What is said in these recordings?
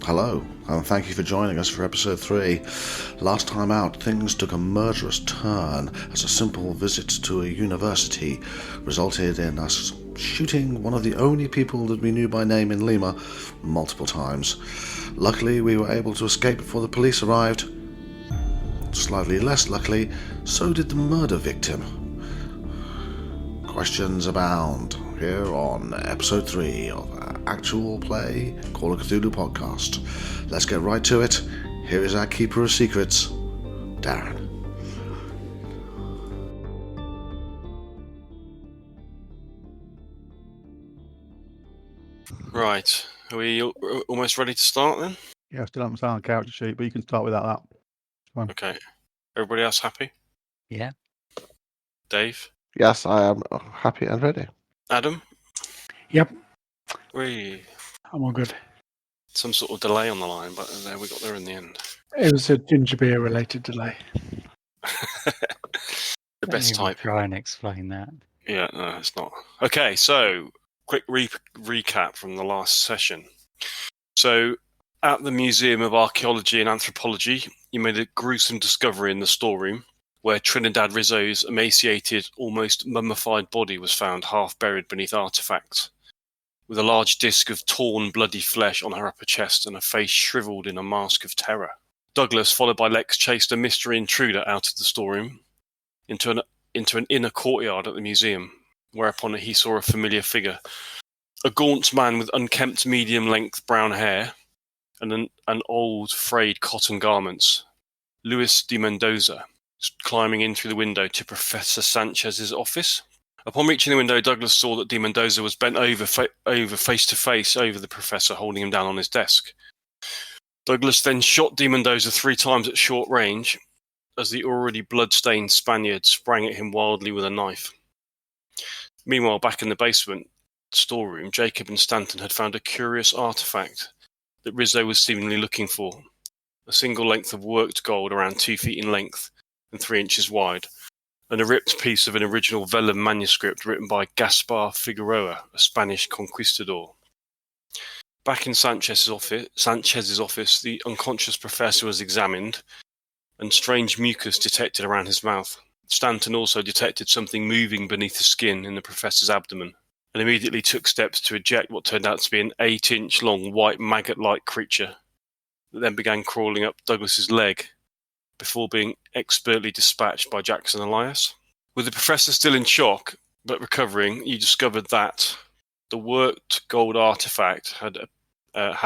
Hello, and thank you for joining us for episode 3. Last time out, things took a murderous turn as a simple visit to a university resulted in us shooting one of the only people that we knew by name in Lima multiple times. Luckily, we were able to escape before the police arrived. Slightly less luckily, so did the murder victim. Questions abound here on episode 3 of Actual Play Call of Cthulhu podcast. Let's get right to it. Here is our keeper of secrets, Darren. Right, are we almost ready to start then? Yeah, I still haven't found a character sheet, but you can start without that. Fine. Okay. Everybody else happy? Yeah. Dave? Yes, I am happy and ready. Adam? Yep. We I'm all good. some sort of delay on the line, but there we got there in the end. It was a ginger beer related delay. The best type. Try and explain that. Yeah, no, it's not. Okay, so quick recap from the last session. So, at the Museum of Archaeology and Anthropology, you made a gruesome discovery in the storeroom where Trinidad Rizzo's emaciated, almost mummified body was found half buried beneath artifacts, with a large disc of torn, bloody flesh on her upper chest and a face shriveled in a mask of terror. Douglas, followed by Lex, chased a mystery intruder out of the storeroom into an inner courtyard at the museum, whereupon he saw a familiar figure. A gaunt man with unkempt medium-length brown hair and an old, frayed cotton garments, Luis de Mendoza, climbing in through the window to Professor Sanchez's office. Upon reaching the window, Douglas saw that de Mendoza was bent over face-to-face over the professor, holding him down on his desk. Douglas then shot de Mendoza 3 times at short range as the already blood-stained Spaniard sprang at him wildly with a knife. Meanwhile, back in the basement storeroom, Jacob and Stanton had found a curious artifact that Rizzo was seemingly looking for. A single length of worked gold around 2 feet in length and 3 inches wide, and a ripped piece of an original vellum manuscript written by Gaspar Figueroa, a Spanish conquistador. Back in Sanchez's office, the unconscious professor was examined, and strange mucus detected around his mouth. Stanton also detected something moving beneath the skin in the professor's abdomen, and immediately took steps to eject what turned out to be an 8-inch long white maggot-like creature that then began crawling up Douglas's leg before being expertly dispatched by Jackson Elias. With the professor still in shock but recovering, you discovered that the worked gold artifact had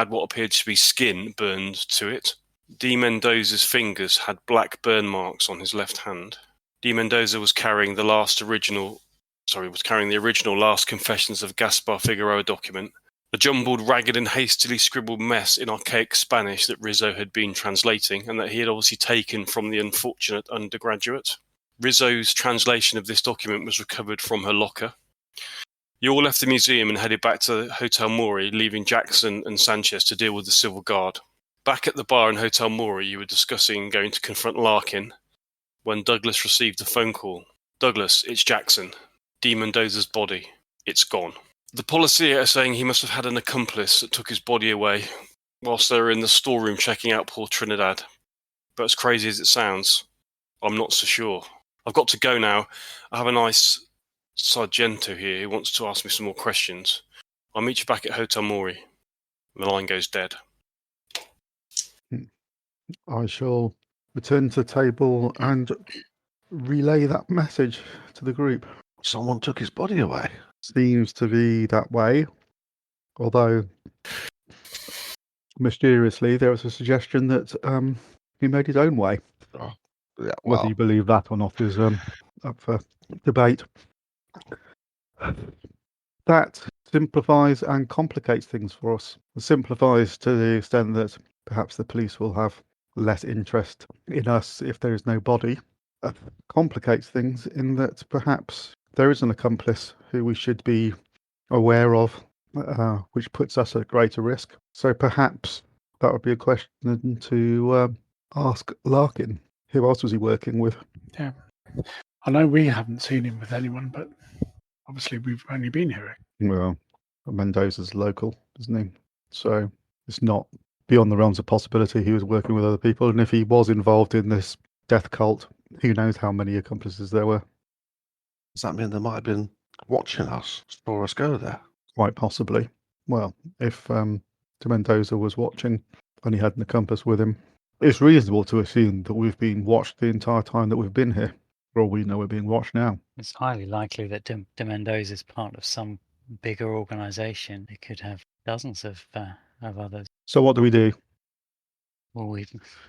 what appeared to be skin burned to it. De Mendoza's fingers had black burn marks on his left hand. De Mendoza was carrying the original Last Confessions of Gaspar Figueroa document, a jumbled, ragged and hastily scribbled mess in archaic Spanish that Rizzo had been translating and that he had obviously taken from the unfortunate undergraduate. Rizzo's translation of this document was recovered from her locker. You all left the museum and headed back to Hotel Mori, leaving Jackson and Sanchez to deal with the civil guard. Back at the bar in Hotel Mori, you were discussing going to confront Larkin when Douglas received a phone call. Douglas, it's Jackson. De Mendoza's body. It's gone. The policia are saying he must have had an accomplice that took his body away whilst they were in the storeroom checking out poor Trinidad. But as crazy as it sounds, I'm not so sure. I've got to go now. I have a nice Sargento here who wants to ask me some more questions. I'll meet you back at Hotel Mori. The line goes dead. I shall return to the table and relay that message to the group. Someone took his body away. Seems to be that way, although mysteriously there was a suggestion that he made his own way. Oh, yeah, Whether you believe that or not is up for debate. That simplifies and complicates things for us. It simplifies to the extent that perhaps the police will have less interest in us if there is no body. Complicates things in that perhaps there is an accomplice who we should be aware of, which puts us at greater risk. So perhaps that would be a question to ask Larkin. Who else was he working with? Yeah. I know we haven't seen him with anyone, but obviously we've only been here. Well, Mendoza's local, isn't he? So it's not beyond the realms of possibility he was working with other people, and if he was involved in this death cult, who knows how many accomplices there were. Does that mean they might have been watching us, saw us go there? Quite possibly. Well, if de Mendoza was watching and he had an accomplice with him, it's reasonable to assume that we've been watched the entire time that we've been here. For all we know, we're being watched now. It's highly likely that de Mendoza is part of some bigger organisation. It could have dozens of others. So what do we do? Well,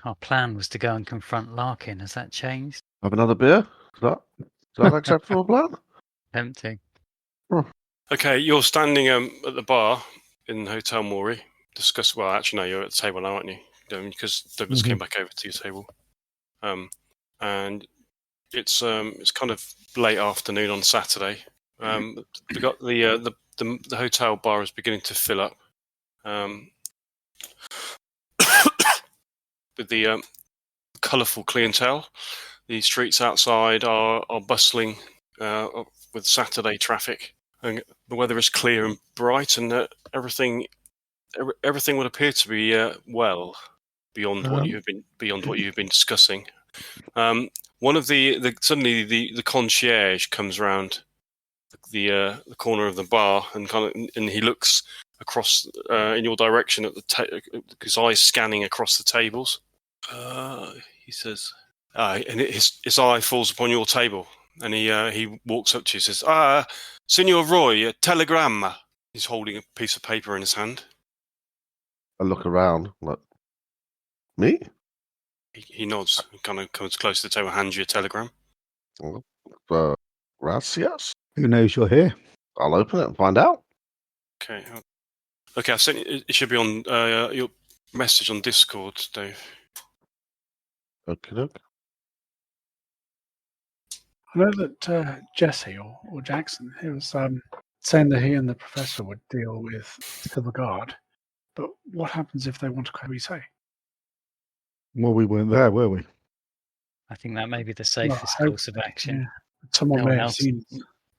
our plan was to go and confront Larkin. Has that changed? Have another beer? Is that an acceptable plan? Tempting. Okay, you're standing at the bar in Hotel Maury. Well, actually, no, you're at the table now, aren't you? Because Douglas came back over to your table. And it's kind of late afternoon on Saturday. We got the hotel bar is beginning to fill up. With the colourful clientele. The streets outside are bustling with Saturday traffic, and the weather is clear and bright, and everything would appear to be well beyond what you've been discussing. One of suddenly the concierge comes round the corner of the bar and he looks across in your direction at his eyes scanning across the tables. He says, and his eye falls upon your table, and he walks up to you and says, Signor Roy, a telegram. He's holding a piece of paper in his hand. I look around, like, me? He nods and kind of comes close to the table and hands you a telegram. Gracias. Who knows you're here? I'll open it and find out. Okay. I sent it should be on your message on Discord, Dave. Okay. I know that Jesse or Jackson, he was saying that he and the professor would deal with Civil Guard. But what happens if they want to come, we say? Well, we weren't there, were we? I think that may be the safest course of action. Yeah. Someone may have seen.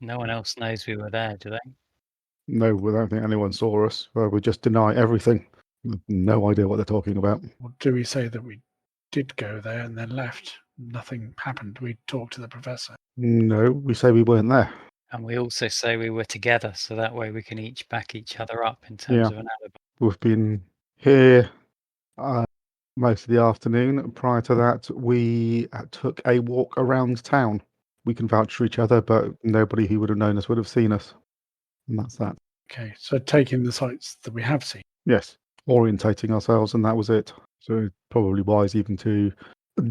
No one else knows we were there, do they? No, I don't think anyone saw us. We just deny everything. No idea what they're talking about. Or do we say that we did go there and then left? Nothing happened. We talked to the professor. No, we say we weren't there. And we also say we were together, so that way we can each back each other up in terms of an alibi. We've been here most of the afternoon. Prior to that, we took a walk around town. We can vouch for each other, but nobody who would have known us would have seen us. And that's that. Okay, so taking the sites that we have seen. Yes, orientating ourselves, and that was it. So probably wise even to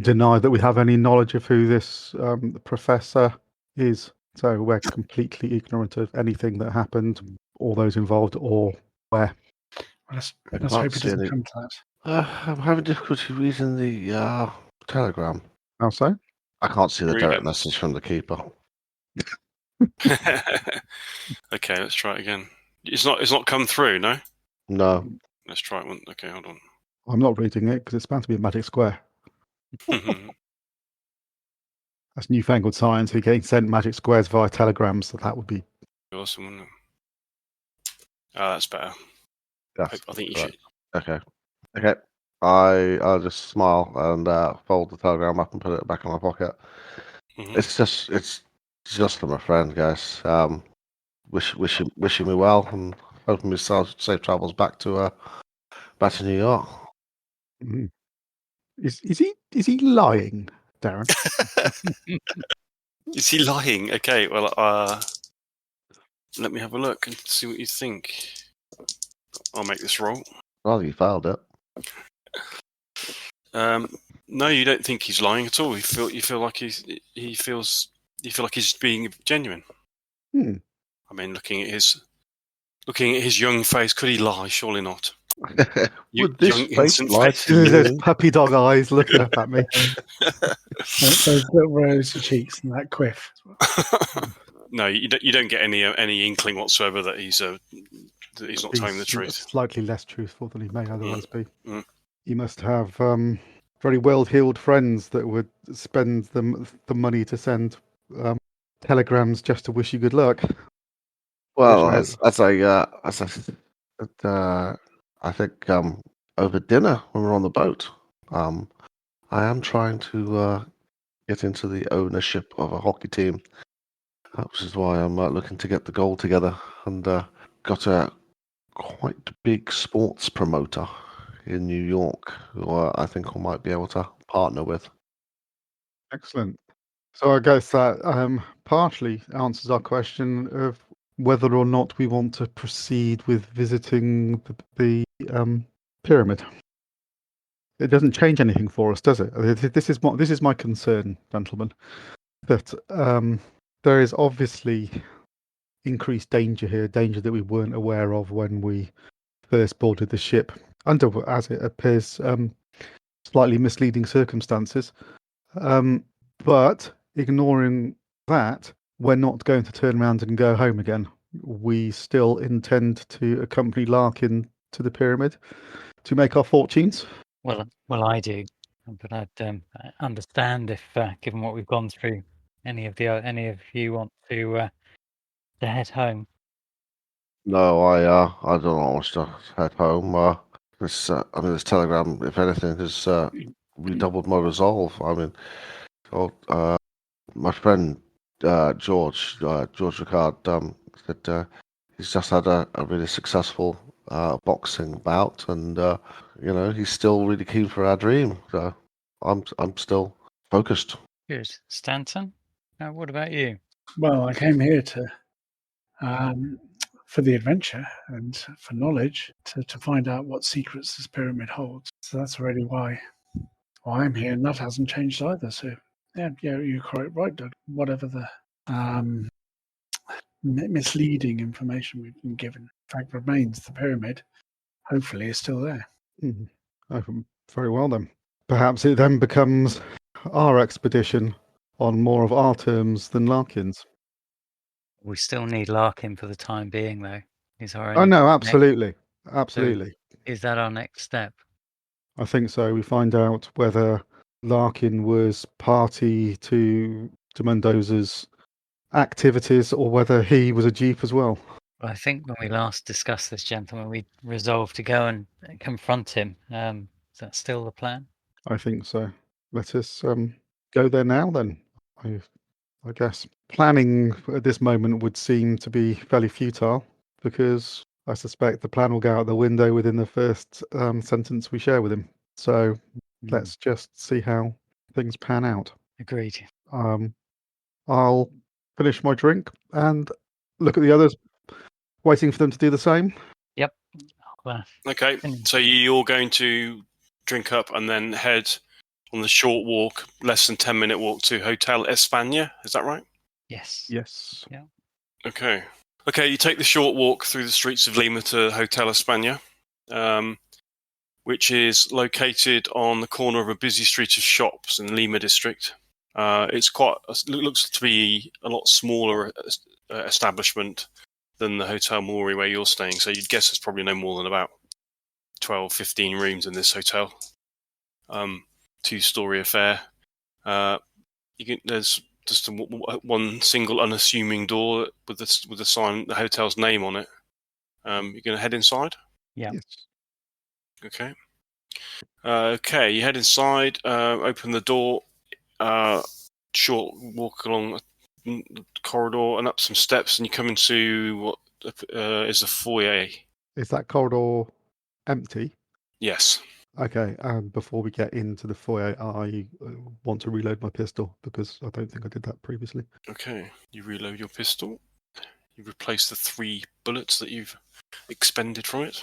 deny that we have any knowledge of who this professor is. So we're completely ignorant of anything that happened, or those involved, or where. Well, let's hope it doesn't come to that. I'm having difficulty reading the telegram. How so? I can't see the Read direct it. message from the keeper. Okay, let's try it again. It's not come through, no? No. Let's try it one. Okay, hold on. I'm not reading it because it's bound to be a magic square. That's newfangled science. We can send magic squares via telegrams, so that would be Awesome, wouldn't it? That's better. I think you should. Okay. I'll just smile and fold the telegram up and put it back in my pocket. Mhm. It's just from a friend, guys. Wishing me well and hoping me safe travels back to New York. Mhm. Is he lying, Darren? Is he lying? Okay, well, let me have a look and see what you think. I'll make this roll. Well, you failed it. No, you don't think he's lying at all. You feel like he's being genuine. I mean, looking at his young face, could he lie? Surely not. Would this young, face innocent lie face. to you? Those puppy dog eyes looking up at me. Those little rosy cheeks and that quiff. No, you don't get any inkling whatsoever that he's not telling the truth. Slightly less truthful than he may otherwise be. Mm. He must have very well-heeled friends that would spend the money to send telegrams just to wish you good luck. Well, I think over dinner when we're on the boat. I am trying to get into the ownership of a hockey team, which is why I'm looking to get the goal together, and got a quite big sports promoter in New York who I think I might be able to partner with. Excellent. So I guess that partially answers our question of whether or not we want to proceed with visiting the pyramid. It doesn't change anything for us, does it? This is my concern, gentlemen, that there is obviously increased danger here, danger that we weren't aware of when we first boarded the ship, under, as it appears, slightly misleading circumstances. But ignoring that, we're not going to turn around and go home again. We still intend to accompany Larkin to the pyramid to make our fortunes. Well, I do, but I'd understand if, given what we've gone through, any of you want to head home. No, I don't want to head home. This this telegram, if anything, has redoubled my resolve. I mean, my friend George Ricard said he's just had a really successful boxing bout, and he's still really keen for our dream. So I'm still focused. Good, Stanton. Now, what about you? Well, I came here to for the adventure and for knowledge to find out what secrets this pyramid holds. So that's really why I'm here, and that hasn't changed either. So yeah, you're quite right, Doug. Whatever the misleading information we've been given, fact remains the pyramid. Hopefully, is still there. Very well then. Perhaps it then becomes our expedition on more of our terms than Larkin's. We still need Larkin for the time being, though. Is our Oh no, absolutely. Is that our next step? I think so. We find out whether Larkin was party to Mendoza's activities or whether he was a Jeep as well. Well, I think when we last discussed this, gentlemen, we resolved to go and confront him. Is that still the plan? I think so. Let us go there now then. I guess planning at this moment would seem to be fairly futile because I suspect the plan will go out the window within the first sentence we share with him. So let's just see how things pan out. Agreed. I'll finish my drink and look at the others, waiting for them to do the same. Yep. Well, Okay, so you're going to drink up and then head on the short walk, less than 10-minute walk to Hotel España. Is that right? yes. Yes. Yeah. Okay. Okay, you take the short walk through the streets of Lima to Hotel España, which is located on the corner of a busy street of shops in the Lima district. It looks to be a lot smaller establishment than the Hotel Mori where you're staying, so you'd guess there's probably no more than about 12, 15 rooms in this hotel. 2-story affair. There's just one single unassuming door with the sign, the hotel's name on it. You're going to head inside? Yeah. Yes. Okay. Okay, you head inside, open the door, short walk along the corridor and up some steps, and you come into what is the foyer. Is that corridor empty? Yes. Okay, before we get into the foyer, I want to reload my pistol because I don't think I did that previously. Okay, you reload your pistol. You replace the 3 bullets that you've expended from it.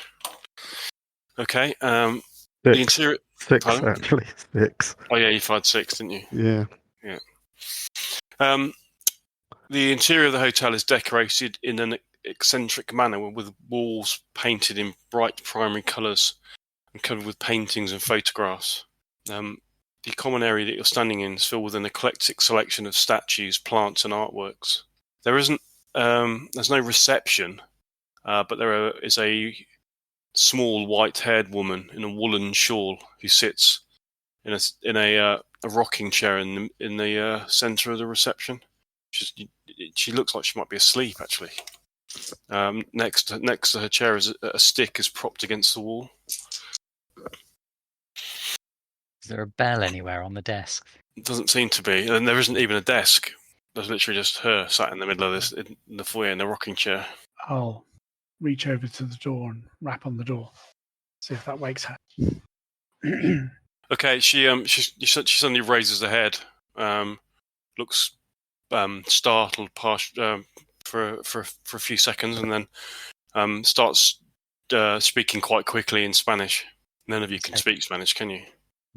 Okay, the interior... 6, Pardon? actually. 6. Oh yeah, you fired 6, didn't you? Yeah. Yeah. The interior of the hotel is decorated in an eccentric manner with walls painted in bright primary colours and covered with paintings and photographs. The common area that you're standing in is filled with an eclectic selection of statues, plants, and artworks. There's no reception, but there is a small white-haired woman in a woolen shawl who sits in a rocking chair in the centre of the reception. She looks like she might be asleep, actually. Next to her chair is a stick is propped against the wall. Is there a bell anywhere on the desk? It doesn't seem to be, and there isn't even a desk. There's literally just her sat in the middle of this in the foyer in a rocking chair. I'll reach over to the door and rap on the door. See if that wakes her. Okay, she suddenly raises her head, looks startled for a few seconds, and then starts speaking quite quickly in Spanish. None of you can speak Spanish, can you?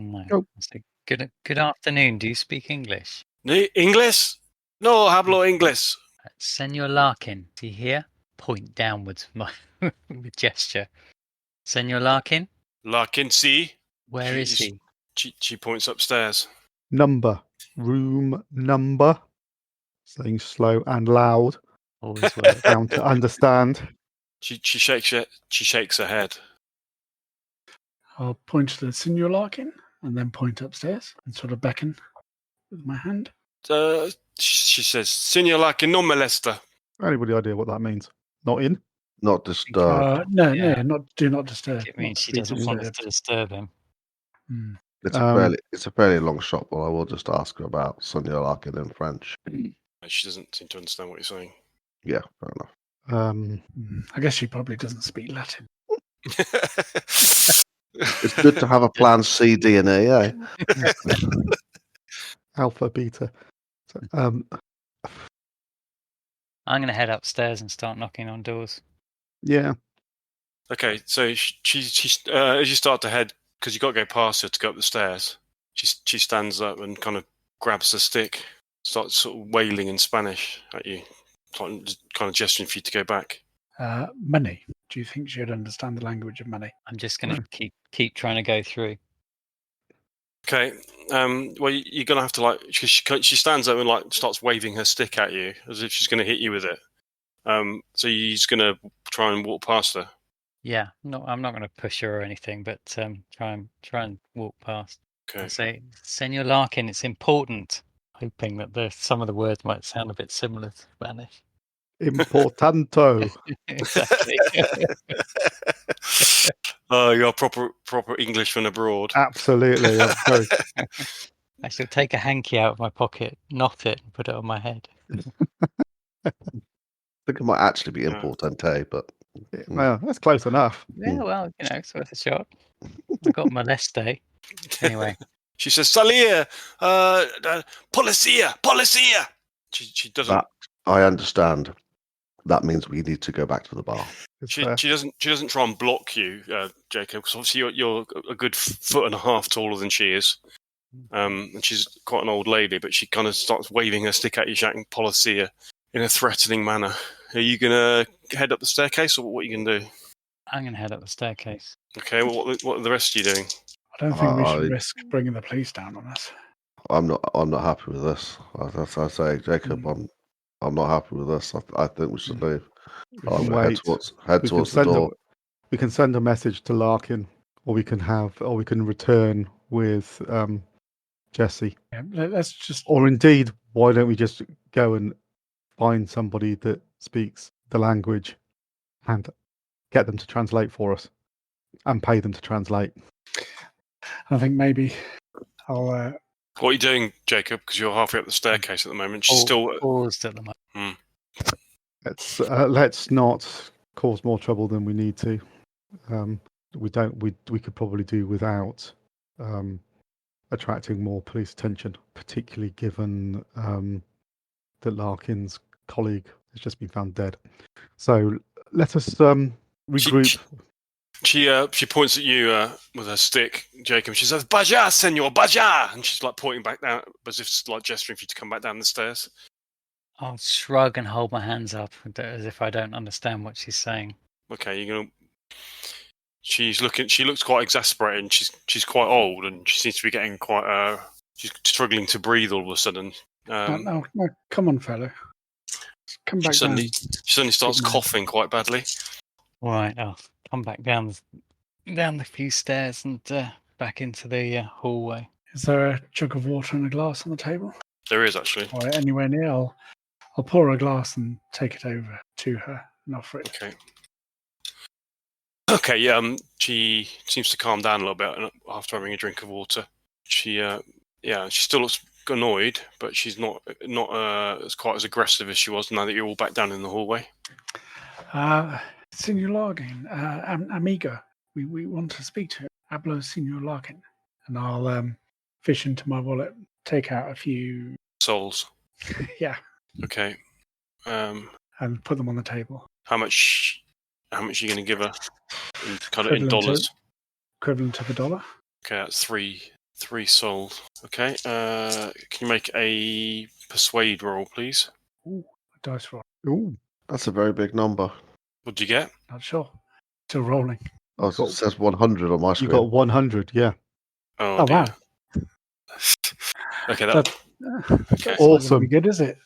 No. Nope. So good afternoon. Do you speak English? English? No, hablo English. Senor Larkin, is he here? Point downwards with gesture. Senor Larkin, Larkin, see? where is he? She points upstairs. Number. Room number. Saying slow and loud. Always works. Down to understand. She shakes her head. I'll point to the Senor Larkin and then point upstairs and sort of beckon with my hand. She says, Senor Larkin, no molesta. Anybody idea what that means? Not in? Not disturbed. No, Yeah. do not disturb. It means Not she be doesn't want us disturbed. to disturb him. Hmm. It's a fairly long shot, but I will just ask her about Sonia Larkin in French. She doesn't seem to understand what you're saying. Yeah, fair enough. I guess she probably doesn't speak Latin. It's good to have a plan C, D, and E, eh? Alpha, beta. So, I'm going to head upstairs and start knocking on doors. yeah. Okay, so she as you start to head, because you've got to go past her to go up the stairs, she stands up and kind of grabs the stick, starts sort of wailing in Spanish at you, kind of gesturing for you to go back. Money. Do you think she'd understand the language of money? I'm just going to keep trying to go through. Okay, well, you're going to have to, she stands up and, starts waving her stick at you, as if she's going to hit you with it. So you're just going to try and walk past her. Yeah, no, I'm not going to push her or anything, but try and walk past. Okay. And say, Senor Larkin, it's important. Hoping that some of the words might sound a bit similar to Spanish. Importanto. Exactly. Oh, you're proper Englishman abroad. Absolutely. I'm very... I shall take a hanky out of my pocket, knot it, and put it on my head. I think it might actually be importante, but Well, that's close enough. Yeah, well, it's worth a shot. I got moleste. Anyway. She says, Salir, policia. She doesn't. that I understand. That means we need to go back to the bar. She doesn't try and block you, Jacob, because obviously you're a good foot and a half taller than she is, and she's quite an old lady. But she kind of starts waving her stick at you, shouting "Policia" in a threatening manner. Are you gonna head up the staircase, or what are you gonna do? I'm gonna head up the staircase. Okay. Well, what are the rest of you doing? I don't think we should risk bringing the police down on us. I'm not happy with this. As I say, Jacob, I'm not happy with this. I think we should leave. Head towards the door. We can send a message to Larkin, or we can return with Jesse. Yeah, let's just. Or indeed, why don't we just go and find somebody that speaks the language and get them to translate for us, and pay them to translate. I think maybe I'll. What are you doing, Jacob? Because you're halfway up the staircase at the moment. She's still paused at the moment. Let's not cause more trouble than we need to. We could probably do without attracting more police attention, particularly given that Larkin's colleague has just been found dead. So let us regroup. She points at you with her stick, Jacob. She says, "Baja, senor, baja!" And she's pointing back down, as if gesturing for you to come back down the stairs. I'll shrug and hold my hands up as if I don't understand what she's saying. Okay, you're gonna. She looks quite exasperated. And she's quite old, and she seems to be getting quite. She's struggling to breathe all of a sudden. No, come on, fellow. Come back down. She suddenly starts coughing quite badly. All right, I'll come back down the few stairs and back into the hallway. Is there a jug of water and a glass on the table? There is actually. Or anywhere near? I'll pour a glass and take it over to her and offer it. Okay. Yeah. She seems to calm down a little bit after having a drink of water. she still looks annoyed, but she's not as quite as aggressive as she was now that you're all back down in the hallway. Senor Larkin, amigo, we want to speak to Hablo Senor Larkin. And I'll fish into my wallet, take out a few Souls. yeah, Okay. and put them on the table. How much are you going to give her in dollars? Equivalent of $1. Okay, that's three souls. Okay. Can you make a persuade roll, please? Ooh, a dice roll. Ooh, That's a very big number. What did you get? Not sure. Still rolling. Oh, so it says 100 on my you screen. got 100. Yeah. Oh wow. dear. Okay, That's okay. not Awesome. gonna be good, is it?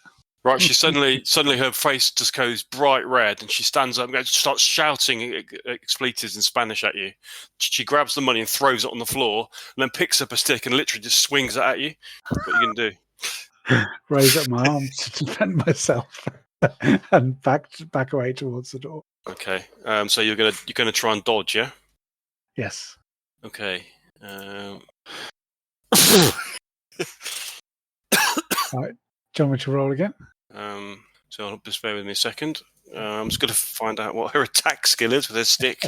Right, she suddenly her face just goes bright red, and she stands up and starts shouting expletives in Spanish at you. She grabs the money and throws it on the floor, and then picks up a stick and literally just swings it at you. What are you gonna do? Raise up my arms to defend myself, and back away towards the door. Okay, so you're gonna try and dodge, yeah? Yes. Okay. Right. Do you want me to roll again? So just bear with me a second. I'm just going to find out what her attack skill is with her stick.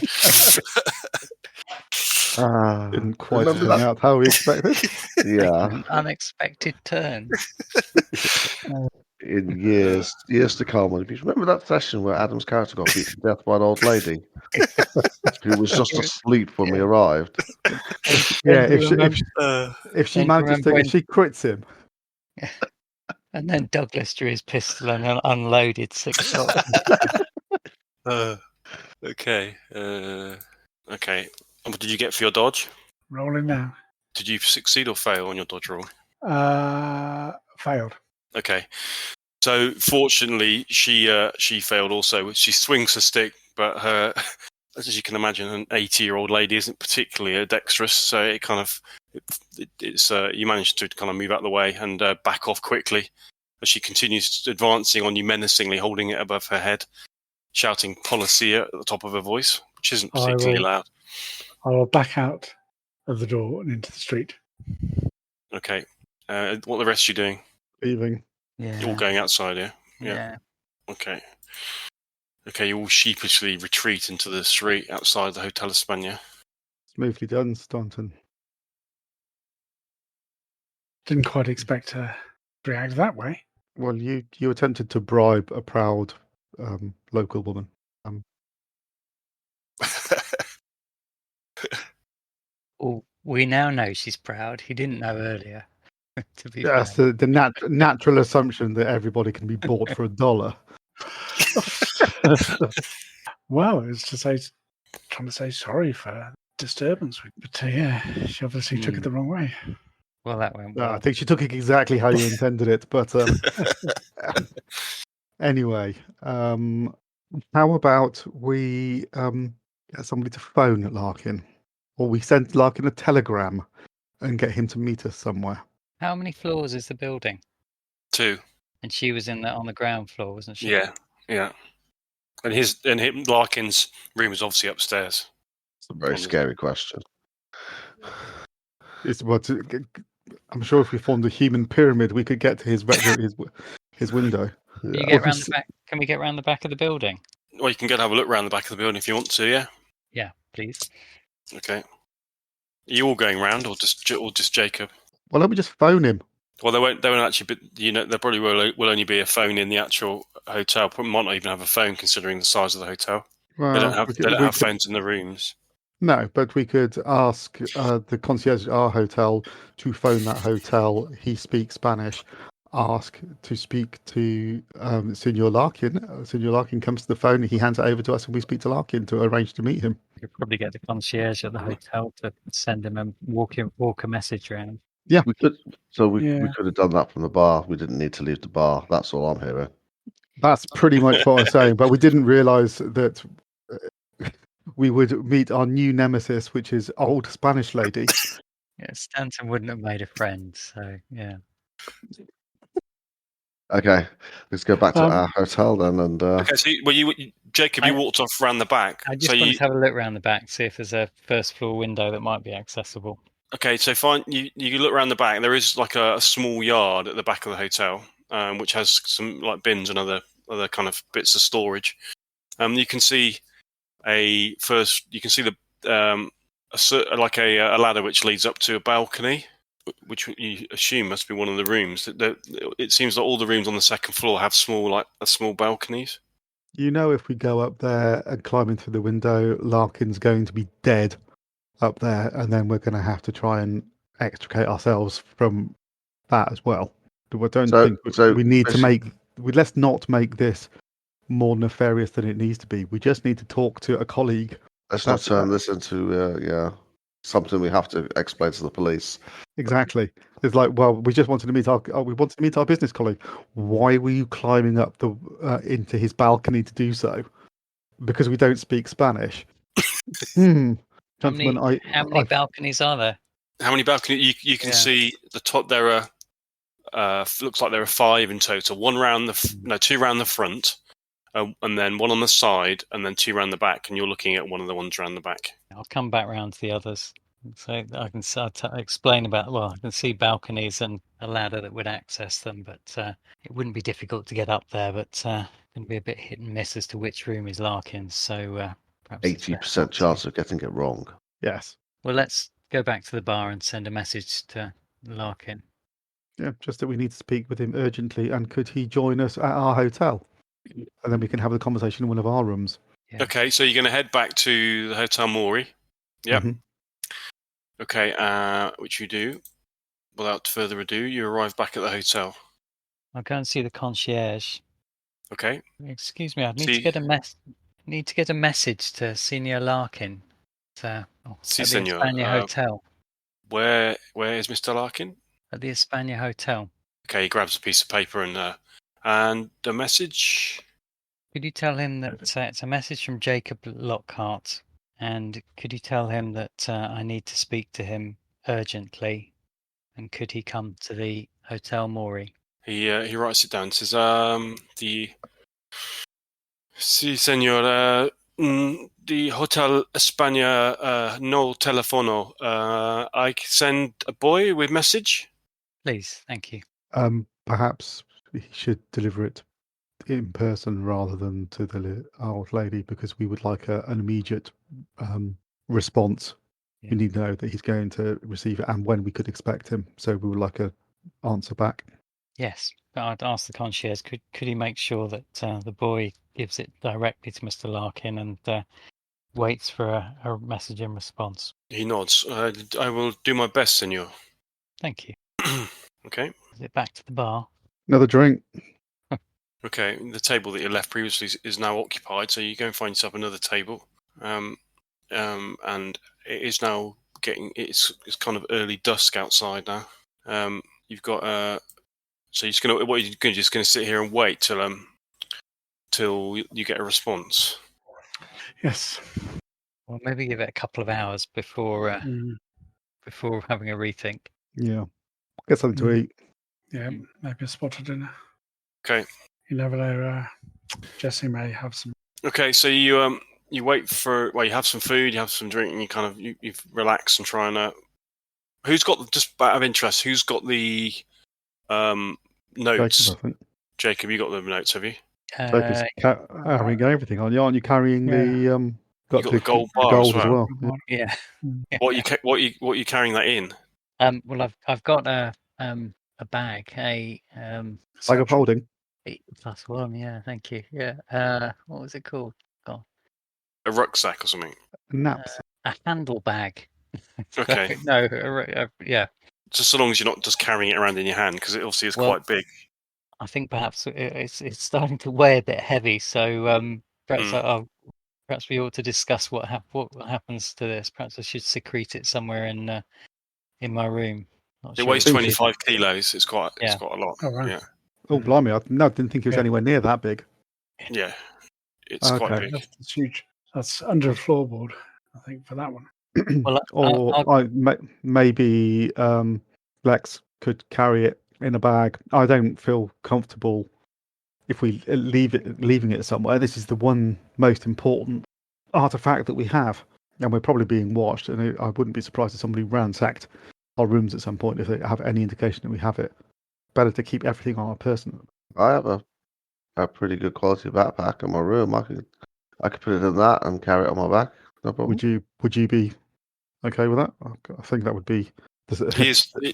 Didn't quite remember turn that? out how we expected. Yeah, An unexpected turn. in years to come. If you remember that session where Adam's character got beaten to death by an old lady who was just asleep when we arrived. Yeah, Then you if she then manages remember to, when- if she crits him, And then Douglas drew his pistol and unloaded 6 shots. Okay. Okay. And what did you get for your dodge? Rolling now. Did you succeed or fail on your dodge roll? Failed. Okay. So fortunately, she failed also. She swings her stick, but her, as you can imagine, an 80-year-old lady isn't particularly dexterous. So it kind of it's you managed to kind of move out of the way and back off quickly as she continues advancing on you menacingly, holding it above her head, shouting "Policia" at the top of her voice, which isn't particularly loud. I will back out of the door and into the street. Okay. What are the rest of you doing? leaving. Yeah. You're all going outside, yeah? Yeah. Okay. Okay, you all sheepishly retreat into the street outside the Hotel España. Smoothly done, Staunton. Didn't quite expect to react that way. Well, you attempted to bribe a proud local woman. Well, we now know she's proud. He didn't know earlier. To be That's fair. the natural assumption that everybody can be bought for $1. Well, it's trying to say sorry for disturbance. But yeah, she obviously took it the wrong way. Well, that went No, well. I think she took it exactly how you intended it. But anyway, how about we get somebody to phone Larkin, or we send Larkin a telegram and get him to meet us somewhere. How many floors is the building? 2. And she was on the ground floor, wasn't she? Yeah. And Larkin's room is obviously upstairs. It's a very scary question. It's what I'm sure if we formed a human pyramid, we could get to his window. Can you Yeah. get round the back? Can we get round the back of the building? Well, you can go and have a look around the back of the building if you want to, yeah? Yeah, please. Okay. Are you all going round or just Jacob? Well, let me just phone him. Well, they won't actually be, there probably will only be a phone in the actual hotel. Probably might not even have a phone considering the size of the hotel. Well, They don't have we could- phones in the rooms. No, but we could ask the concierge at our hotel to phone that hotel. He speaks Spanish. Ask to speak to Senor Larkin. Senor Larkin comes to the phone. He hands it over to us, and we speak to Larkin to arrange to meet him. We could probably get the concierge at the hotel to send him and walk a message around. We could. So we Yeah. could have done that from the bar. We didn't need to leave the bar. That's all I'm hearing. That's pretty much what I'm saying. But we didn't realise that we would meet our new nemesis, which is old Spanish lady. Yeah, Stanton wouldn't have made a friend, so yeah. Okay, let's go back to our hotel then. And Okay, so Jacob, you walked off around the back. I just so wanted to have a look around the back, see if there's a first floor window that might be accessible. Okay, so fine. You look around the back. There is like a small yard at the back of the hotel, which has some like bins and other kind of bits of storage. You can see You can see a ladder which leads up to a balcony, which you assume must be one of the rooms. It seems that all the rooms on the second floor have small balconies. You know, if we go up there and climb in through the window, Larkin's going to be dead up there, and then we're going to have to try and extricate ourselves from that as well. I don't think we need to make. Let's not make this more nefarious than it needs to be. We just need to talk to a colleague. Let's not turn this into something we have to explain to the police. Exactly. It's like, well, we just wanted to meet our business colleague. Why were you climbing up into his balcony to do so? Because we don't speak Spanish. Gentlemen, how many balconies are there? How many balconies? You can see the top. There are looks like there are 5 in total. Two round the front, and then one on the side, and then 2 round the back. And you're looking at one of the ones round the back. I'll come back round to the others. So I can explain about. Well, I can see balconies and a ladder that would access them, but it wouldn't be difficult to get up there. But going to be a bit hit and miss as to which room is Larkin's. So perhaps 80% chance of getting it wrong. Yes. Well, let's go back to the bar and send a message to Larkin. Yeah, just that we need to speak with him urgently, and could he join us at our hotel? And then we can have the conversation in one of our rooms. Yeah. Okay, so you're going to head back to the Hotel Maury. Yep. Mhm. Okay, which you do. Without further ado, you arrive back at the hotel. I'll go and see the concierge. Okay. Excuse me, I need to get a message to Senior Larkin at the Senor. Espana Hotel. Where is Mr. Larkin? At the Espana Hotel. Okay, he grabs a piece of paper and the message. Could you tell him that it's a message from Jacob Lockhart, and could you tell him that I need to speak to him urgently, and could he come to the Hotel Maury? He writes it down. It says Sí, señor. The Hotel España no telefono. I send a boy with message. Please, thank you. Perhaps he should deliver it in person rather than to the old lady, because we would like an immediate response. Yeah. We need to know that he's going to receive it and when we could expect him. So we would like an answer back. Yes, but I'd ask the concierge, could he make sure that the boy gives it directly to Mr. Larkin and waits for a message in response? He nods. I will do my best, senor. Thank you. Okay. Is it back to the bar? Another drink. Okay, the table that you left previously is now occupied, so you go and find yourself another table. And it is now it's kind of early dusk outside now. You've got so you're just gonna sit here and wait till you get a response. Yes. Well, maybe give it a couple of hours before having a rethink. Yeah. Get something to eat. Yeah, maybe a spot of dinner. Okay. You never know. Jesse may have some. Okay, so you wait for you have some food, you have some drink, and you kind of you relax and try and. Who's got, just out of interest? Who's got the notes? Jacob, I think. Jacob, you got the notes, have you? Jacob's carrying everything on you, aren't you? Carrying the You got the gold bar as well. Yeah. What are you carrying that in? Well, I've got a bag, Bag of holding. 8+1. Yeah, thank you. Yeah. What was it called? Oh. A rucksack or something? Naps. A handle bag. Okay. No, yeah. Just so long as you're not just carrying it around in your hand, because it obviously is quite big. I think perhaps it's starting to weigh a bit heavy, so perhaps we ought to discuss what happens to this. Perhaps I should secrete it somewhere in my room. It weighs 25 kilos. It's quite a lot. Oh, right. Yeah. Oh, blimey. I didn't think it was anywhere near that big. Yeah. It's quite big. That's huge. That's under a floorboard, I think, for that one. Well, maybe Lex could carry it in a bag. I don't feel comfortable if we leaving it somewhere. This is the one most important artifact that we have. and we're probably being watched. And I wouldn't be surprised if somebody ransacked our rooms at some point if they have any indication that we have it. Better to keep everything on our person. I have a pretty good quality backpack in my room. I could put it in that and carry it on my back. No problem. Would you be okay with that? I think that would be. He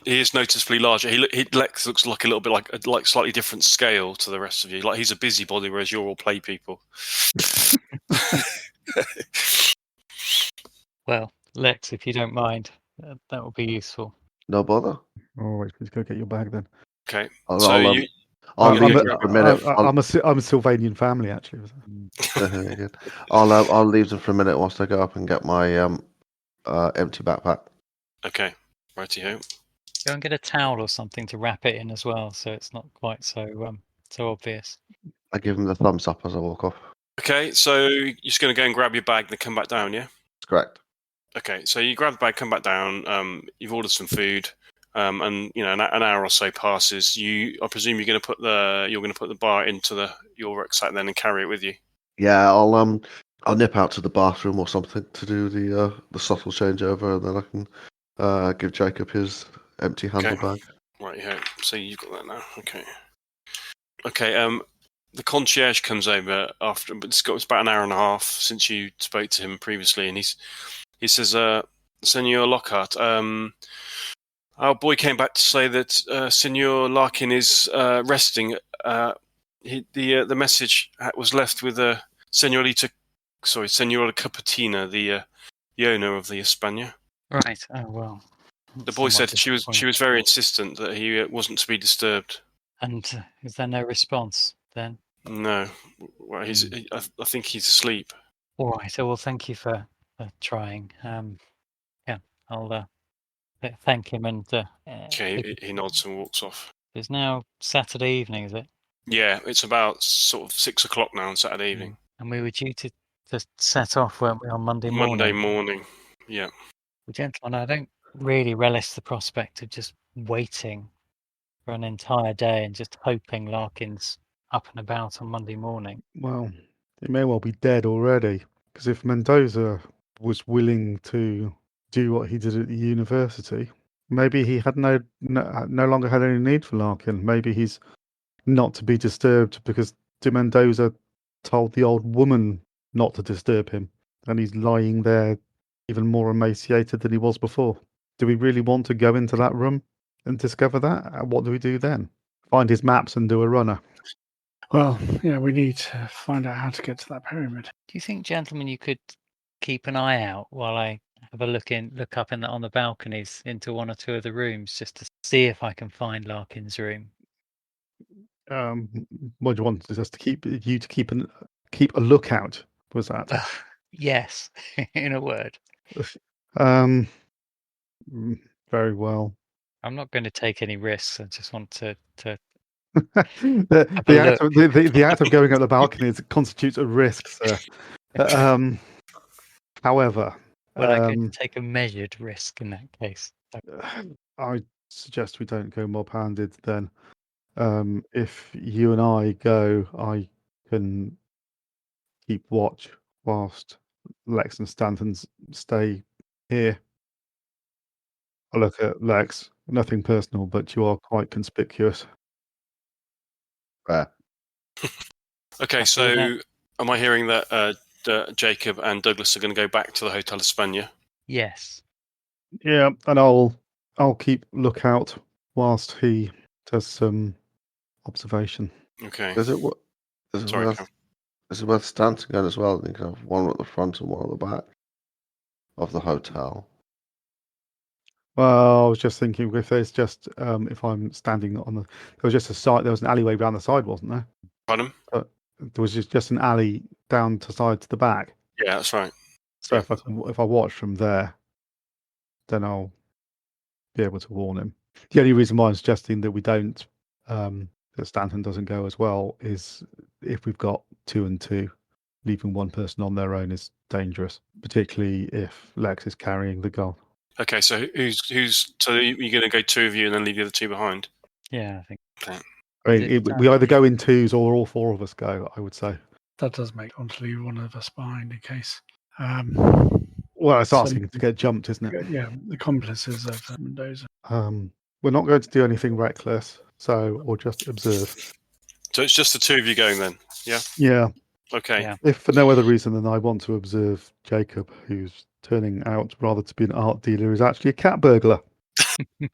is noticeably larger. Lex looks like a little bit like slightly different scale to the rest of you. Like he's a busybody, whereas you're all play people. Well, Lex, if you don't mind, that would be useful. No bother. All right, please go get your bag then. Okay. I'll You leave need them for a minute. I'm a Sylvanian family actually. Good. I'll leave them for a minute whilst I go up and get my empty backpack. Okay. Righty-ho. Go and get a towel or something to wrap it in as well, so it's not quite so obvious. I give him the thumbs up as I walk off. Okay, so you're just going to go and grab your bag and then come back down, yeah? That's correct. Okay, so you grab the bag, come back down. You've ordered some food, and an hour or so passes. I presume you're going to put the bar into your rucksack then and carry it with you. Yeah, I'll nip out to the bathroom or something to do the subtle changeover, and then I can give Jacob his empty handle bag. Right, yeah. So you've got that now. Okay. The concierge comes over after. It's about an hour and a half since you spoke to him previously, and he says, "Senor Lockhart, our boy came back to say that Senor Larkin is resting. The message was left with Senora Capatina, the owner of the España. Right. Oh well. The boy said she was very insistent that he wasn't to be disturbed. And is there no response then? No. Well, I think he's asleep. All right. So well, thank you for trying. I'll thank him and. Okay, he nods and walks off. It's now Saturday evening, is it? Yeah, it's about sort of 6 o'clock now on Saturday evening. And we were due to set off, weren't we, on Monday morning? Monday morning, yeah. Well, gentlemen, I don't really relish the prospect of just waiting for an entire day and just hoping Larkin's up and about on Monday morning. Well, he may well be dead already. Because if Mendoza was willing to do what he did at the university, maybe he had no longer had any need for Larkin. Maybe he's not to be disturbed because de Mendoza told the old woman not to disturb him, and he's lying there even more emaciated than he was before. Do we really want to go into that room and discover that? What do we do then? Find his maps and do a runner? Well, we need to find out how to get to that pyramid. Do you think, gentlemen, you could keep an eye out while I have a look up on the balconies into one or two of the rooms just to see if I can find Larkin's room? What do you want us to keep a lookout? Was that? Yes, in a word. Very well. I'm not going to take any risks. I just want to the act of going up the balcony constitutes a risk, sir. However, well, I could take a measured risk in that case. I suggest we don't go mob-handed then. If you and I go, I can keep watch whilst Lex and Stanton stay here. I look at Lex. Nothing personal, but you are quite conspicuous. Okay, so am I hearing that Jacob and Douglas are going to go back to the Hotel España? Yes. Yeah, and I'll keep lookout whilst he does some observation. Okay. Is it worth Stanton going as well? You can have one at the front and one at the back of the hotel. Well, I was just thinking if there's just if I'm standing on there was just a side. There was an alleyway down the side, wasn't there? Pardon? There was just an alley down to side to the back. Yeah, that's right. So if I watch from there, then I'll be able to warn him. The only reason why I'm suggesting that we don't, that Stanton doesn't go as well, is if we've got 2 and 2, leaving one person on their own is dangerous, particularly if Lex is carrying the gun. Okay, so so you're going to go 2 of you and then leave the other 2 behind? Yeah, I think. Okay. I mean, we either go in 2s or all 4 of us go, I would say. That does make sense to leave one of us behind in case. Well, it's So- asking to get jumped, isn't it? Yeah, the accomplices of Mendoza. We're not going to do anything reckless, so we'll just observe. So it's just the two of you going then? Yeah? Yeah, Okay. Yeah. if for no other reason than I want to observe Jacob, who's turning out rather to be an art dealer, who's actually a cat burglar. You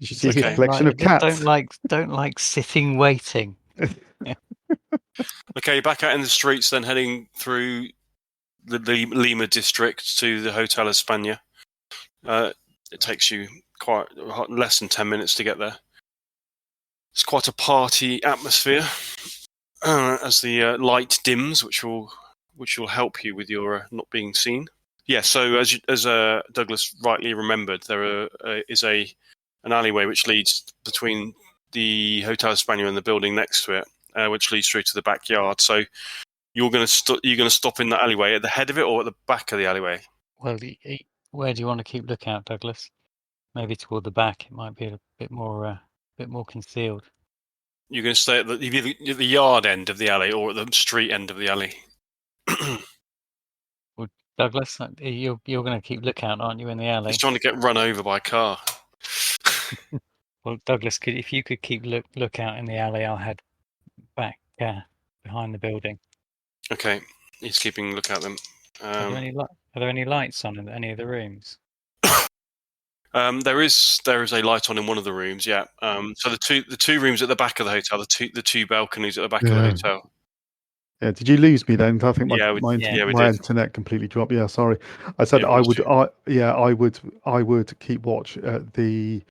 should see his Okay. collection of Just cats. don't like sitting waiting. Okay, back out in the streets, then heading through the Lima district to the Hotel España. It takes you quite less than 10 minutes to get there. It's quite a party atmosphere as the light dims, which will help you with your not being seen. Yeah. So as Douglas rightly remembered, there is an alleyway which leads between the Hotel España and the building next to it, which leads through to the backyard. So you're going to stop in that alleyway at the head of it or at the back of the alleyway? Well, where do you want to keep lookout, Douglas? Maybe toward the back. It might be a bit more concealed. You're going to stay at the yard end of the alley or at the street end of the alley? Well, Douglas, you're going to keep lookout, aren't you, in the alley? He's trying to get run over by a car. Well, Douglas, if you could keep lookout in the alley, I'll head back behind the building. Okay, he's keeping lookout then. Are there any lights on in any of the rooms? There is a light on in one of the rooms. Yeah. So the two rooms at the back of the hotel, the two balconies at the back of the hotel. Yeah, did you lose me then? I think my we my did. internet completely dropped. Yeah, sorry. I said Yeah, I we would. lost I would keep watch at the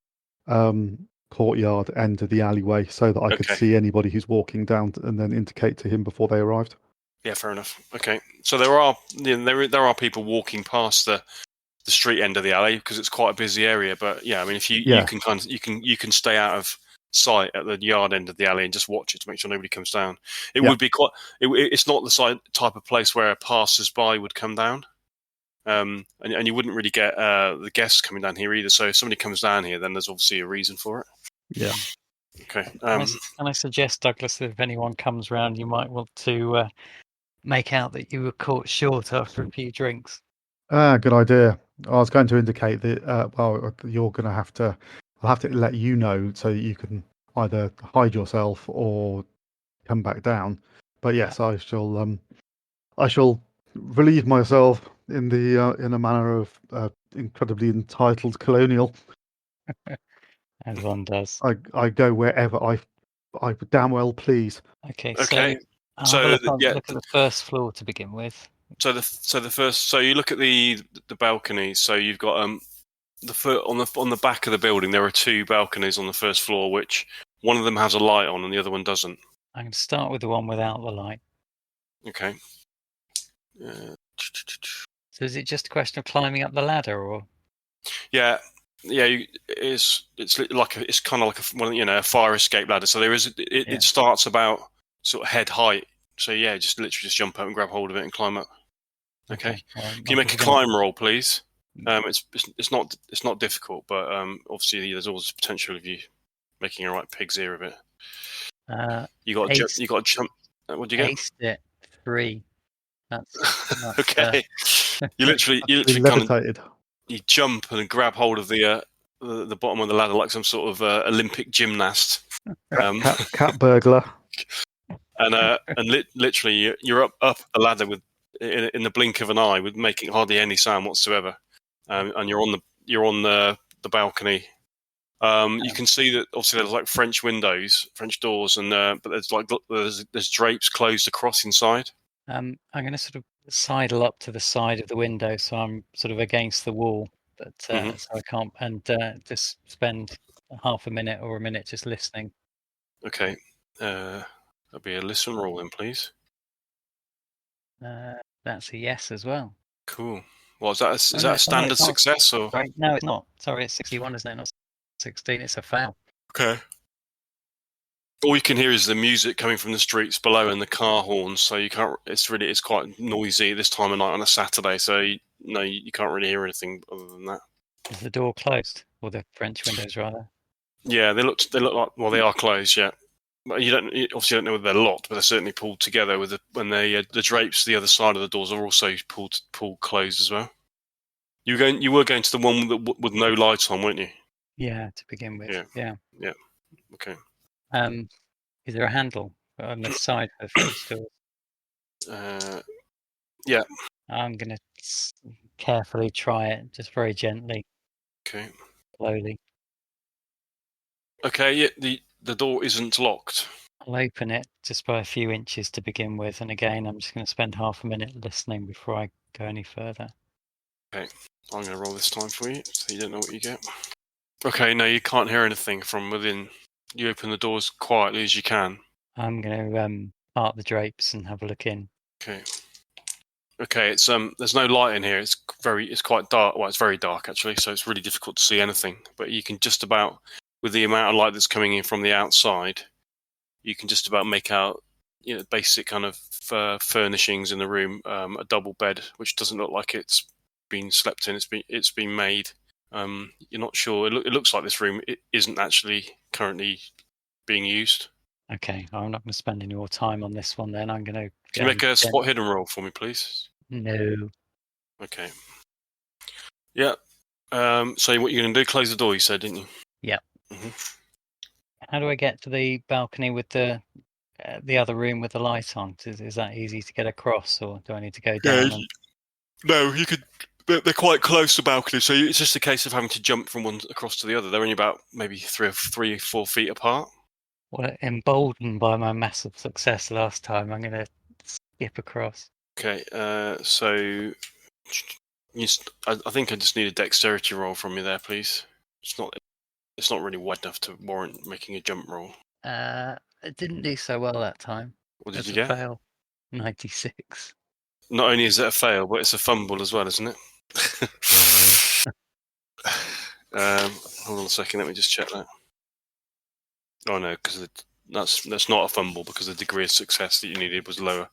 courtyard end of the alleyway so that I could Okay. see anybody who's walking down and then indicate to him before they arrived. Yeah, fair enough. Okay, so there are people walking past the street end of the alley because it's quite a busy area. But yeah, I mean, if you can stay out of sight at the yard end of the alley and just watch it to make sure nobody comes down. It would be it's not the type of place where a passers-by would come down, and you wouldn't really get the guests coming down here either. So if somebody comes down here, then there's obviously a reason for it. Yeah. Okay. Can I suggest, Douglas, that if anyone comes round, you might want to make out that you were caught short after a few drinks. Good idea. I was going to indicate that. You're going to have to. I'll have to let you know so that you can either hide yourself or come back down. But yes, I shall. I shall relieve myself in a manner of incredibly entitled colonial. As one does. I go wherever I damn well please. Okay. Okay. So I'll look at the first floor to begin with. So you look at the balconies. So you've got on the back of the building there are two balconies on the first floor, which one of them has a light on and the other one doesn't. I'm going to start with the one without the light. Okay. So is it just a question of climbing up the ladder, or? Yeah. It's kind of like a fire escape ladder. So it starts about sort of head height. So yeah, just literally just jump up and grab hold of it and climb up. Okay. Can you make a climb roll, please? It's not difficult, but obviously there's always potential of you making a right pig's ear of it. You got to jump. What do you get? Aced it 3. That's okay. You literally levitated. You jump and grab hold of the bottom of the ladder like some sort of Olympic gymnast. Cat burglar. And literally you're up the ladder with in the blink of an eye with making hardly any sound whatsoever, and you're on the balcony. You can see that obviously there's like French doors, and but there's drapes closed across inside. I'm going to sort of sidle up to the side of the window, so I'm sort of against the wall, but so I can't, and just spend half a minute or a minute just listening. Okay, that'll be a listen roll then, please. That's a yes as well. Cool. Well, is that a standard success or? Right. No, it's not. Sorry, it's 61, isn't it? Not 16. It's a fail. Okay. All you can hear is the music coming from the streets below and the car horns. So you can't. It's quite noisy this time of night on a Saturday. So you can't really hear anything other than that. Is the door closed, or the French windows rather? Yeah, they look like. Well, they are closed. Yeah. Well, you obviously don't know whether they're locked, but they're certainly pulled together with the drapes. The other side of the doors are also pulled closed as well. You were going to the one with no light on, weren't you? Yeah, to begin with. Yeah. Okay. Is there a handle on the side of those doors? Yeah. I'm going to carefully try it, just very gently, Okay. slowly. Okay. Yeah. The door isn't locked. I'll open it just by a few inches to begin with, and again, I'm just going to spend half a minute listening before I go any further. Okay. I'm going to roll this time for you, so you don't know what you get. Okay. No, you can't hear anything from within. You open the doors quietly as you can. I'm going to part the drapes and have a look in. Okay. Okay, it's there's no light in here. It's quite dark. Well, it's very dark actually, so it's really difficult to see anything. But you can just about, with the amount of light that's coming in from the outside, you can just about make out, basic kind of furnishings in the room. A double bed, which doesn't look like it's been slept in. It's been made. You're not sure. It looks like this room isn't actually currently being used. Okay, I'm not going to spend any more time on this one then. I'm going to... Can you make a spot hidden roll for me, please? No. Okay. Yeah. So what you're going to do? Close the door, you said, didn't you? Yeah. Mm-hmm. How do I get to the balcony with the other room with the light on? Is that easy to get across, or do I need to go down? No, you could. They're quite close to the balcony, so it's just a case of having to jump from one across to the other. They're only about maybe 3 or 4 feet apart. Well, emboldened by my massive success last time, I'm going to skip across. Okay. So I think I just need a dexterity roll from you there, please. It's not really wide enough to warrant making a jump roll. It didn't do so well that time. What did It's you a get? fail. 96. Not only is it a fail, but it's a fumble as well, isn't it? Hold on a second. Let me just check that. Oh no, because that's not a fumble because the degree of success that you needed was lower.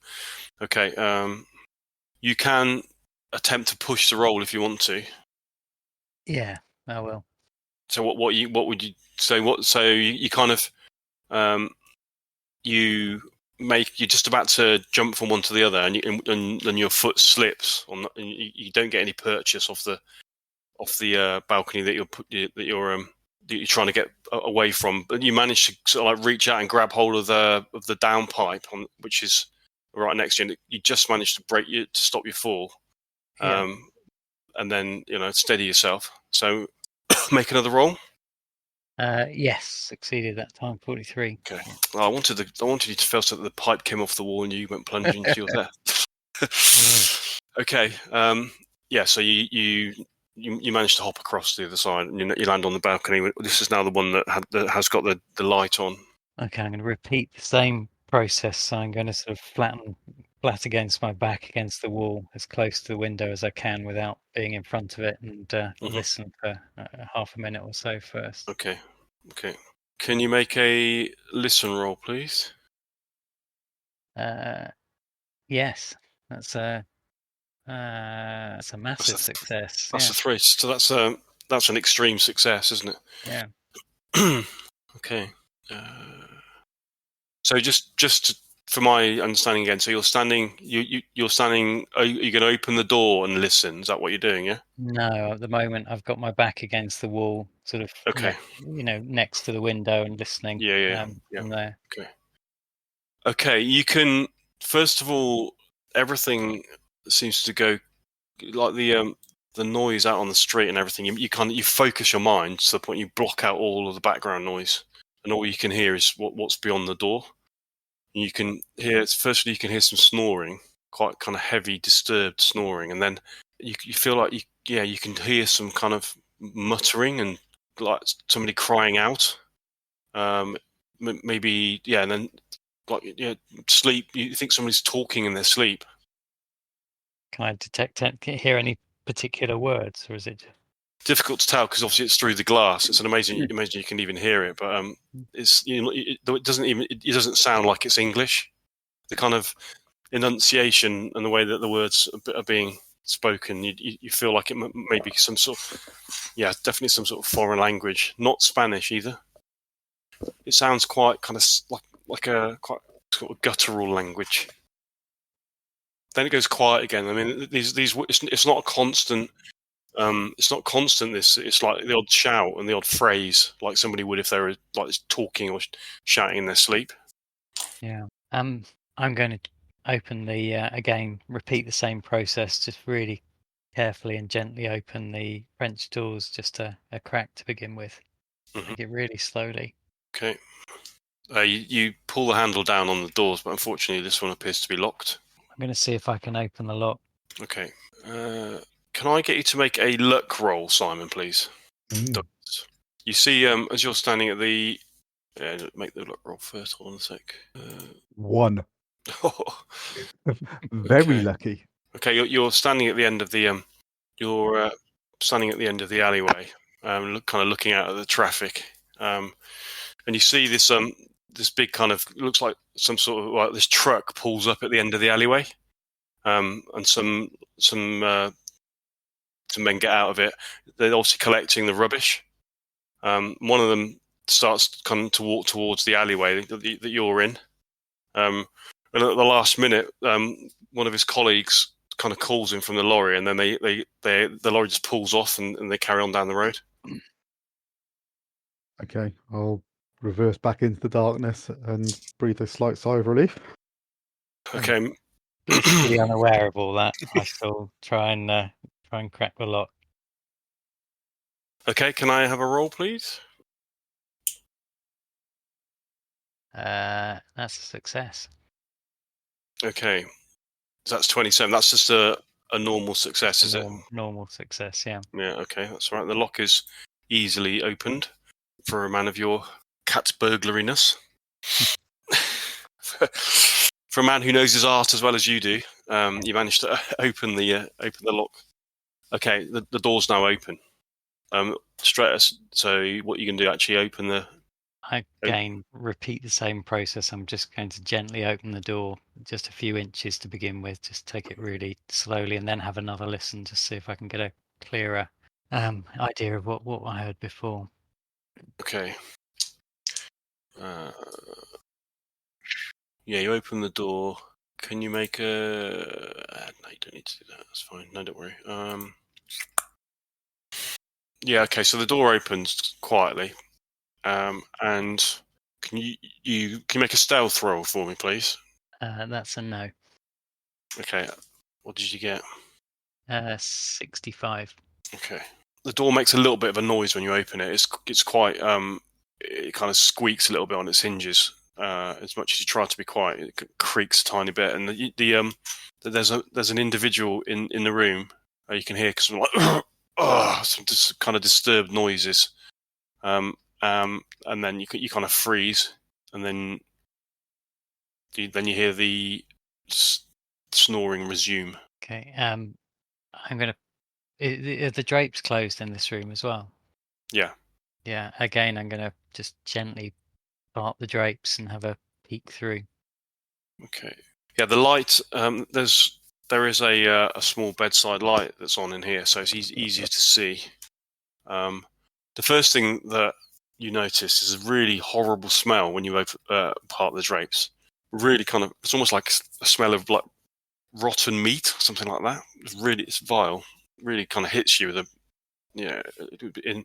Okay. You can attempt to push the roll if you want to. Yeah, I will. So what would you say? So you kind of you're just about to jump from one to the other, and your foot slips and you don't get any purchase off the balcony that you're trying to get away from, but you manage to sort of like reach out and grab hold of the down pipe which is right next to you. And you just manage to stop your fall, Yeah. and then steady yourself. So make another roll. Yes, succeeded that time. 43. Okay. Well, I wanted you to feel so that the pipe came off the wall and you went plunging into your death. Okay. Yeah. So you managed to hop across the other side and you land on the balcony. This is now the one that has got the light on. Okay, I'm going to repeat the same process. So I'm going to sort of flat against my back against the wall, as close to the window as I can without being in front of it, and listen for half a minute or so first. Okay. Can you make a listen roll, please? Yes, that's a massive success. That's a 3. So that's an extreme success, isn't it? Yeah. Okay. So just for my understanding again, so you're standing. You're standing. Are you going to open the door and listen? Is that what you're doing? Yeah. No, at the moment I've got my back against the wall, sort of. Okay. Next to the window and listening. Yeah. From there. Okay. You can first of all, everything seems to go like the noise out on the street and everything. You focus your mind to the point you block out all of the background noise, and all you can hear is what's beyond the door. You can hear firstly you can hear some snoring, quite kind of heavy, disturbed snoring, and then you feel like you can hear some kind of muttering and like somebody crying out. Maybe and then sleep. You think somebody's talking in their sleep. Can I hear any particular words, or is it difficult to tell because obviously it's through the glass? It's amazing you can even hear it, but it doesn't sound like it's English. The kind of enunciation and the way that the words are being spoken, you feel like it may be some sort of, definitely some sort of foreign language, not Spanish either. It sounds quite kind of like like a quite sort of guttural language. Then it goes quiet again. I mean, it's not a constant. It's not constant. It's like the odd shout and the odd phrase, like somebody would if they were like talking or shouting in their sleep. Yeah. I'm going to open the again. Repeat the same process. Just really carefully and gently open the French doors, just a crack to begin with. Take it really slowly. Okay. You pull the handle down on the doors, but unfortunately, this one appears to be locked. I'm going to see if I can open the lock. Okay. Can I get you to make a luck roll, Simon, please? You see, as you're standing at the... make the luck roll first. Hold on a sec. 1. Very Okay. lucky. Okay, you're standing at the end of the you're standing at the end of the alleyway, kind of looking out at the traffic, and you see this this big kind of looks like some sort of like this truck pulls up at the end of the alleyway, and some men get out of it. They're obviously collecting the rubbish. One of them starts kind of to walk towards the alleyway that you're in, and at the last minute, one of his colleagues kind of calls him from the lorry, and then the lorry just pulls off and they carry on down the road. Okay, I'll reverse back into the darkness and breathe a slight sigh of relief. Okay. Blissfully unaware of all that, I still try and crack the lock. Okay, can I have a roll, please? That's a success. Okay, that's 27. That's just a normal success, is it? Normal success, yeah. Yeah. Okay, that's right. The lock is easily opened for a man of your cat burglariness. For a man who knows his art as well as you do, you managed to open the lock. Okay, the door's now open. So what you can do, actually open the... Again, repeat the same process. I'm just going to gently open the door, just a few inches to begin with. Just take it really slowly, and then have another listen to see if I can get a clearer idea of what I heard before. Okay. Yeah, you open the door. Can you make a... no, you don't need to do that. That's fine. No, don't worry. Yeah, okay, so the door opens quietly. And can you make a stealth roll for me, please? That's a no. Okay. What did you get? 65. Okay. The door makes a little bit of a noise when you open it. It's quite it kind of squeaks a little bit on its hinges. As much as you try to be quiet, it creaks a tiny bit. And there's an individual in the room. You can hear some like some kind of disturbed noises. And then you kind of freeze, and then you hear the snoring resume. Okay. I'm gonna. Are the drapes closed in this room as well? Yeah. Yeah. Again, I'm gonna just gently part the drapes and have a peek through. Okay. Yeah, the light. There is a small bedside light that's on in here, so it's easier to see. The first thing that you notice is a really horrible smell when you part the drapes. Really kind of, it's almost like a smell of like rotten meat, something like that. It's vile. Really kind of hits you with in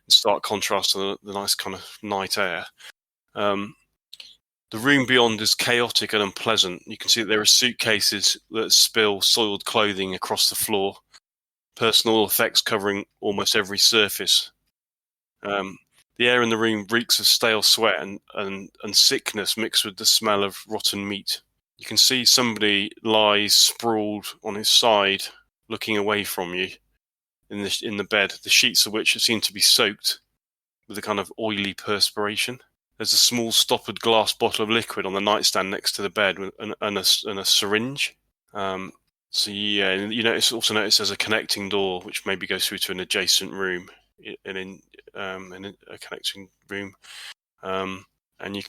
stark contrast to the nice kind of night air. The room beyond is chaotic and unpleasant. You can see that there are suitcases that spill soiled clothing across the floor, personal effects covering almost every surface. The air in the room reeks of stale sweat and sickness mixed with the smell of rotten meat. You can see somebody lies sprawled on his side, looking away from you in the bed, the sheets of which seem to be soaked with a kind of oily perspiration. There's a small stoppered glass bottle of liquid on the nightstand next to the bed and a syringe. So yeah, you also notice there's a connecting door which maybe goes through to an adjacent room in a connecting room. And you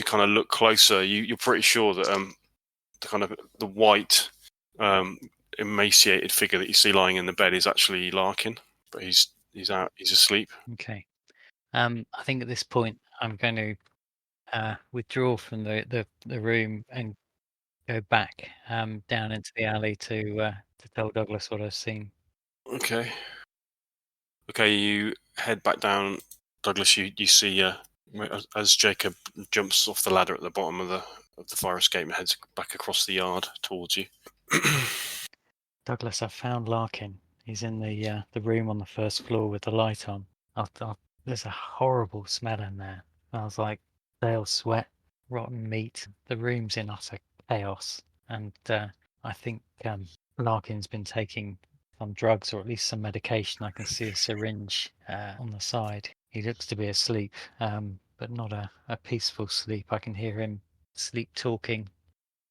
kind of look closer. You're pretty sure that the white emaciated figure that you see lying in the bed is actually Larkin, but he's out. He's asleep. Okay. I think at this point I'm going to withdraw from the room and go back down into the alley to tell Douglas what I've seen. Okay. Okay, you head back down. Douglas, you see as Jacob jumps off the ladder at the bottom of the fire escape and heads back across the yard towards you. Douglas, I've found Larkin. He's in the room on the first floor with the light on. There's a horrible smell in there. Smells like stale sweat, rotten meat. The room's in utter chaos, and I think Larkin's been taking some drugs or at least some medication. I can see a syringe on the side. He looks to be asleep, but not a peaceful sleep. I can hear him sleep talking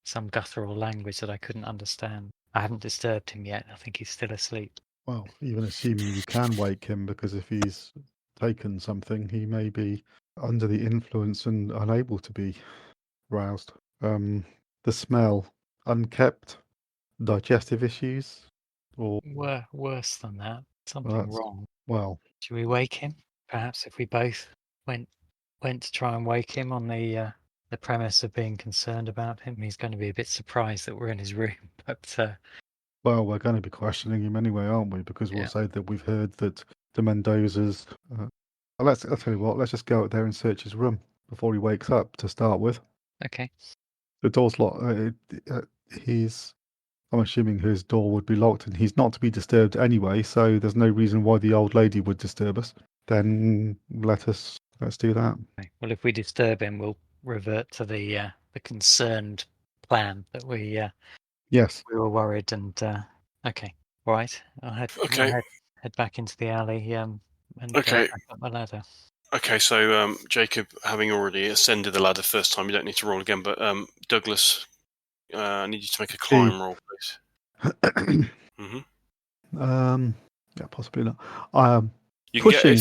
some guttural language that I couldn't understand. I haven't disturbed him yet. I think he's still asleep. Well, even assuming you can wake him, because if he's taken something, he may be under the influence and unable to be roused. The smell, unkept, digestive issues, or Worse than that. Something that's- wrong. well, Should we wake him? Perhaps if we both went to try and wake him on the premise of being concerned about him, he's going to be a bit surprised that we're in his room. But well, we're going to be questioning him anyway, aren't we? Because we'll Yeah. say that we've heard that the Mendoza's. I'll tell you what. Let's just go out there and search his room before he wakes up to start with. okay. The door's locked. I'm assuming his door would be locked, and he's not to be disturbed anyway. So there's no reason why the old lady would disturb us. Then let's do that. Okay. Well, if we disturb him, we'll revert to the concerned plan that we Yes. were worried and okay. All right. I'll head back into the alley and Okay. back up my ladder. Okay, so Jacob, having already ascended the ladder first time, you don't need to roll again. But Douglas, I need you to make a climb roll, please. Yeah, possibly not. You can Pushing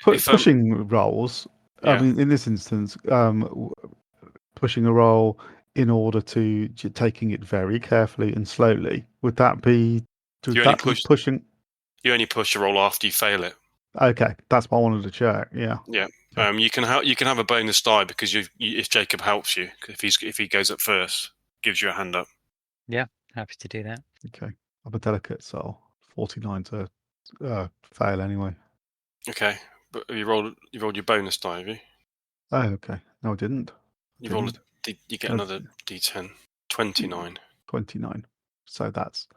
get pushing rolls. Yeah. I mean, in this instance, pushing a roll in order to taking it very carefully and slowly. Would that be? You only push- pushing? You only push a roll after you fail it. Okay, that's what I wanted to check. Yeah. Yeah. Okay. You can have a bonus die because if Jacob helps you, if he goes up first, gives you a hand up. Yeah, happy to do that. Okay, I'm a delicate, so 49 to fail anyway. Okay, but you rolled your bonus die, have you? Oh, okay. No, I didn't. You get another D10. 29. 29. So that's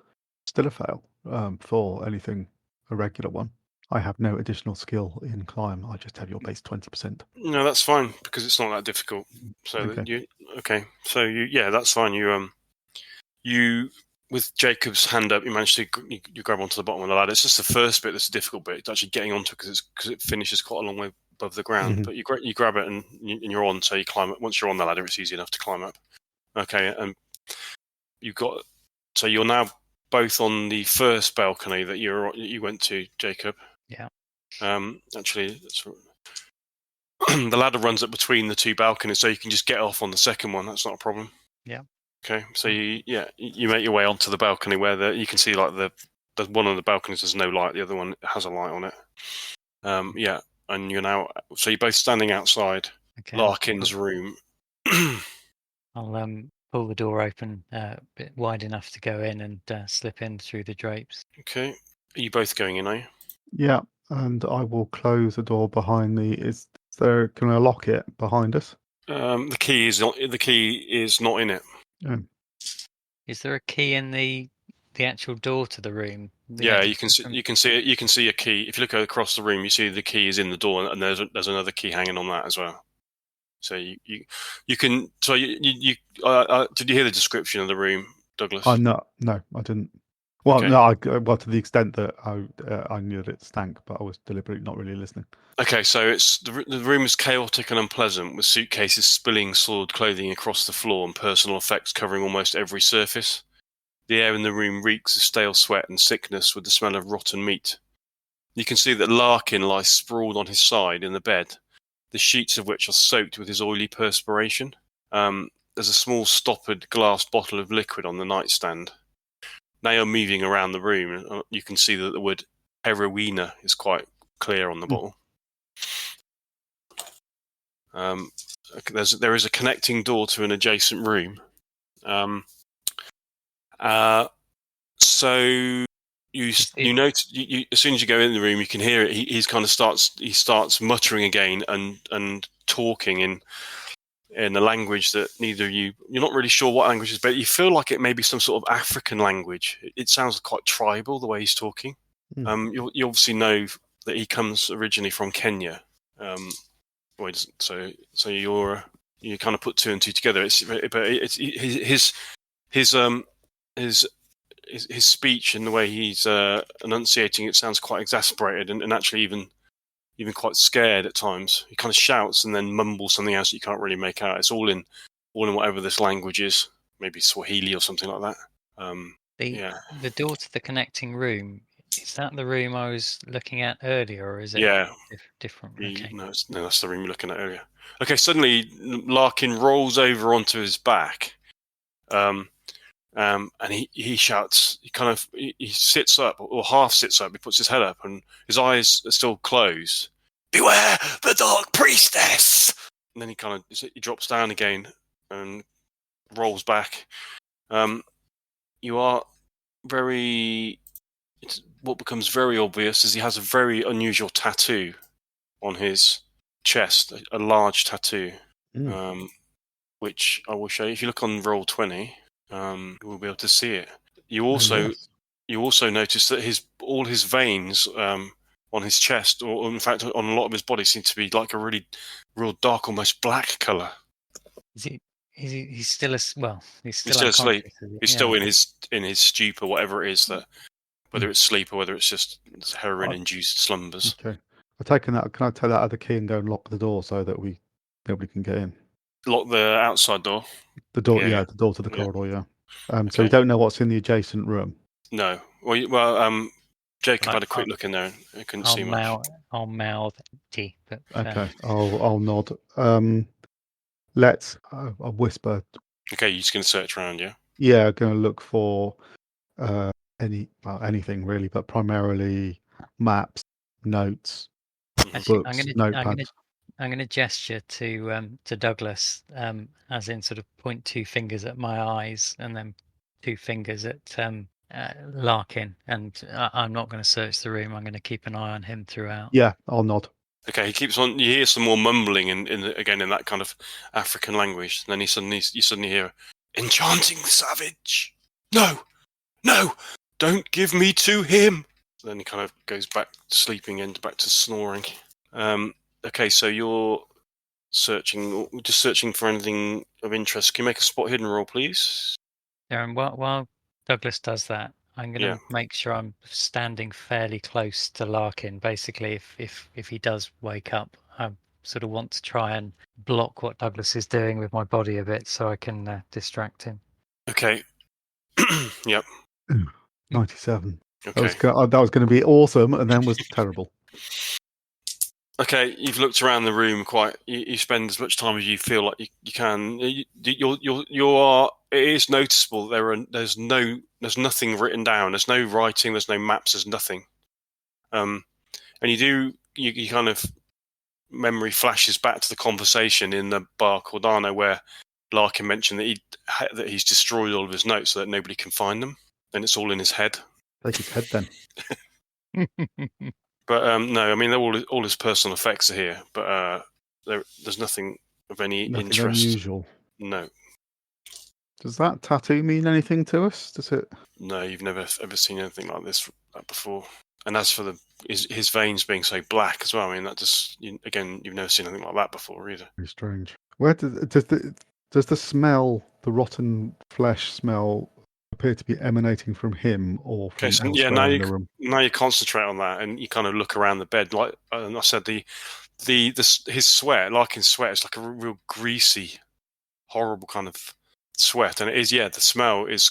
still a fail for anything a regular one. I have no additional skill in climb. I just have your base 20%. No, that's fine because it's not that difficult. So Okay. that's fine. You with Jacob's hand up, you manage to you grab onto the bottom of the ladder. It's just the first bit that's a difficult bit. It's actually getting onto it because it finishes quite a long way above the ground. Mhm. But you grab it and you're on. So you climb it. Once you're on the ladder, it's easy enough to climb up. Okay, and you're now both on the first balcony that you went to, Jacob. Yeah. Actually, the ladder runs up between the two balconies, so you can just get off on the second one. That's not a problem. Yeah. Okay, so you make your way onto the balcony where you can see like the one of the balconies has no light, the other one has a light on it. And you're you're both standing outside Okay. Larkin's room. I'll pull the door open a bit wide enough to go in and slip in through the drapes. Okay, are you both going in? Are you? Yeah, and I will close the door behind me. Can I lock it behind us? The key is not in it. Is there a key in the actual door to the room? Yeah, you can see a key. If you look across the room, you see the key is in the door, and there's another key hanging on that as well. So you can. So you did you hear the description of the room, Douglas? No, I didn't. Well, Okay. no, well, to the extent that I knew that it stank, but I was deliberately not really listening. Okay, so the room is chaotic and unpleasant, with suitcases spilling soiled clothing across the floor and personal effects covering almost every surface. The air in the room reeks of stale sweat and sickness with the smell of rotten meat. You can see that Larkin lies sprawled on his side in the bed, the sheets of which are soaked with his oily perspiration. There's a small stoppered glass bottle of liquid on the nightstand. Now you're moving around the room, and you can see that the word heroina is quite clear on the bottle. there is a connecting door to an adjacent room. So you notice as soon as you go in the room, you can hear it. He starts muttering again and talking in a language that neither of you're not really sure what language it is, but you feel like it may be some sort of African language. It sounds quite tribal the way he's talking. You obviously know that he comes originally from Kenya. So you kind of put two and two together. It's his speech and the way he's enunciating it sounds quite exasperated and actually even quite scared at times. He kind of shouts and then mumbles something else that you can't really make out. It's all in whatever this language is, maybe Swahili or something like that. The door to the connecting room, is that the room I was looking at earlier, or is it different? Okay. No, that's the room you're looking at earlier. Okay, suddenly Larkin rolls over onto his back, and he shouts. He sits up or half sits up. He puts his head up, and his eyes are still closed. Beware the dark priestess! And then he drops down again and rolls back. You are what becomes very obvious is he has a very unusual tattoo on his chest, a large tattoo, which I will show you. If you look on Roll20, you will be able to see it. You also notice that all his veins on his chest, or in fact on a lot of his body, seem to be like a really real dark, almost black colour. He's still he's still asleep. He's still in his stupor, whatever it is that. Whether it's sleep or whether it's just heroin-induced slumbers. Okay. I've taken that. Can I take that other key and go and lock the door so that nobody can get in? Lock the outside door? The door, the door to the corridor, yeah. So we don't know what's in the adjacent room? No. Well, Jacob had a quick look in there and couldn't see much. I'll mouth T. Okay, I'll nod. I'll whisper. Okay, you're just going to search around, yeah? Yeah, going to look for anything really, but primarily maps, notes, books, notepads. I'm going to gesture to Douglas, as in sort of point two fingers at my eyes and then two fingers at Larkin, and I'm not going to search the room. I'm going to keep an eye on him throughout. Yeah, I'll nod. Okay, he keeps on. You hear some more mumbling in that kind of African language. And then you suddenly hear, "Enchanting savage! No, don't give me to him." Then he kind of goes back to sleeping and back to snoring. Okay, so you're just searching for anything of interest. Can you make a spot hidden roll, please? Darren, while Douglas does that, I'm going to make sure I'm standing fairly close to Larkin. Basically, if he does wake up, I sort of want to try and block what Douglas is doing with my body a bit, so I can distract him. Okay. Yep. 97. Okay. That was going to be awesome, and then was terrible. Okay, you've looked around the room quite. You spend as much time as you feel like you can. You are. It is noticeable. There's nothing written down. There's no writing. There's no maps. There's nothing. And you kind of memory flashes back to the conversation in the bar Cordano where Larkin mentioned that he's destroyed all of his notes so that nobody can find them, and it's all in his head. Take his head then. But no, I mean all his personal effects are here, but there's nothing of any interest. Unusual. No. Does that tattoo mean anything to us? Does it? No, you've never ever seen anything like this before. And as for his veins being so black as well, I mean that just you've never seen anything like that before either. Very strange. Where does the smell, the rotten flesh smell, appear to be emanating from him or from elsewhere in the room? Now you concentrate on that and you kind of look around the bed. Like I said, his sweat, Larkin's sweat, is like a real greasy, horrible kind of sweat, and it is. Yeah, the smell is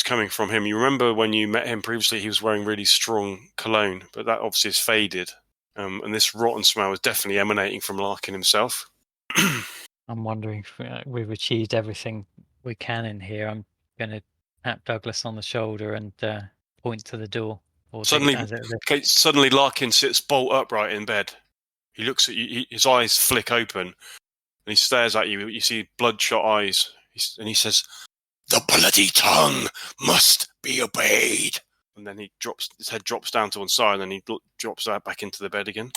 coming from him. You remember when you met him previously, he was wearing really strong cologne, but that obviously has faded. And this rotten smell is definitely emanating from Larkin himself. I'm wondering if we've achieved everything we can in here. I'm going to tap Douglas on the shoulder and point to the door. Suddenly Larkin sits bolt upright in bed. He looks at you, his eyes flick open, he stares at you. You see bloodshot eyes, and he says, "The bloody tongue must be obeyed." And then his head drops down to one side, and then he drops back into the bed again.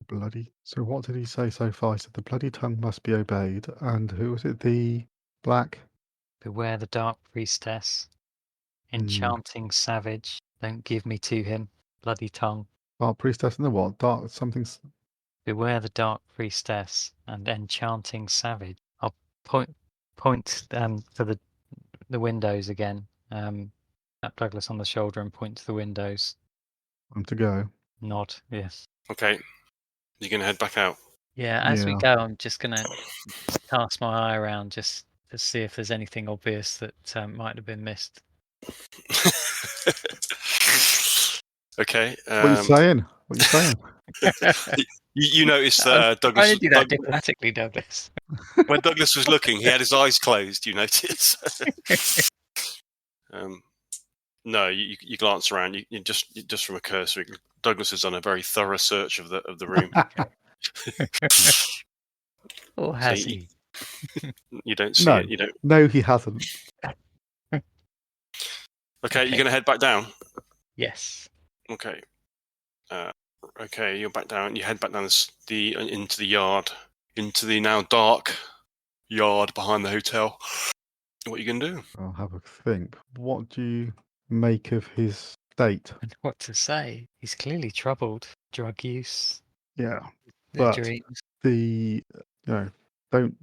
Bloody. So what did he say so far? He said the bloody tongue must be obeyed. And who was it? The black? Beware the dark priestess. Enchanting savage. Don't give me to him. Bloody tongue. Dark priestess and the what? Dark something. Beware the dark priestess and enchanting savage. I'll point to the windows again. Tap Douglas on the shoulder and point to the windows. Time to go. Nod. Yes. Okay, you're going to head back out. Yeah. As we Yeah. go, I'm just gonna cast my eye around just to see if there's anything obvious that might have been missed. Okay. What are you saying? What are you saying? You noticed that I Douglas. do that diplomatically, Douglas. When Douglas was looking, he had his eyes closed. You notice? No, you glance around. You just from a cursory. Douglas has done a very thorough search of the room. Or has he? You don't see No. it. You don't. No, he hasn't. Okay, you're going to head back down. Yes. Okay. Okay, you're back down. You head back down into the yard, into the now dark yard behind the hotel. What are you going to do? I'll have a think. What do you make of his state? And what to say? He's clearly troubled. Drug use. Yeah. The But dreams. don't.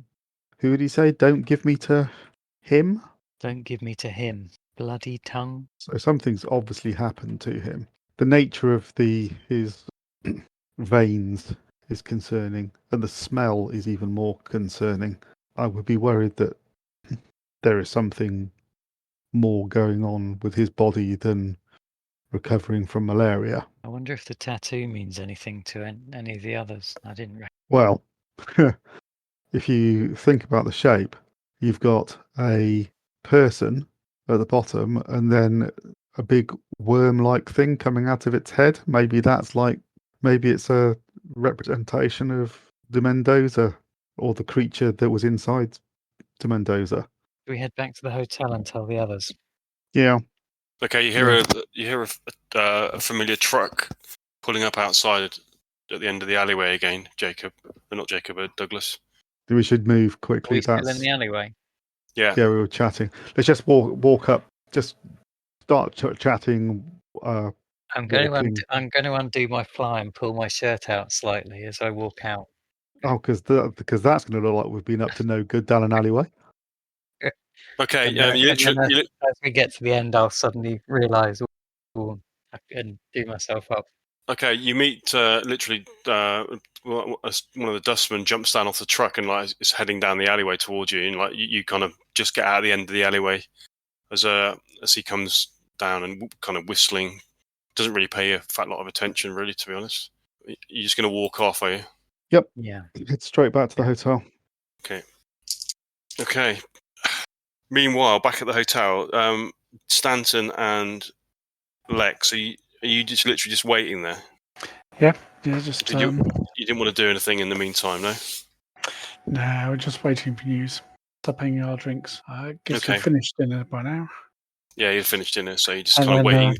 Who did he say? Don't give me to him. Don't give me to him. Bloody tongue. So something's obviously happened to him. The nature of his veins is concerning, and the smell is even more concerning. I would be worried that there is something more going on with his body than recovering from malaria. I wonder if the tattoo means anything to any of the others. I didn't. Well, if you think about the shape, you've got a person at the bottom and then a big worm-like thing coming out of its head. Maybe it's a representation of the Mendoza or the creature that was inside the Mendoza. Do we head back to the hotel and tell the others? Yeah. Okay, you hear a familiar truck pulling up outside at the end of the alleyway again. Jacob, not Jacob, Douglas. We should move Are quickly. we still in the alleyway? Yeah. Yeah, we were chatting. Let's just walk up. Just start chatting. I'm going to undo my fly and pull my shirt out slightly as I walk out. Oh, because that's going to look like we've been up to no good down an alleyway. Okay. And then as we get to the end, I'll suddenly realise I can do myself up. Okay, you meet literally one of the dustmen jumps down off the truck and is heading down the alleyway towards you, and you kind of just get out of the end of the alleyway as he comes down and kind of whistling. Doesn't really pay a fat lot of attention, really, to be honest. You're just going to walk off, are you? Yep. Yeah. Head straight back to the hotel. Okay. Meanwhile, back at the hotel, Stanton and Lex, are you just literally just waiting there? Yeah, just. You didn't want to do anything in the meantime, no? No, we're just waiting for news. Supping our drinks. I guess Okay. we've finished dinner by now. Yeah, you'd finished dinner, so you're just And kind of then,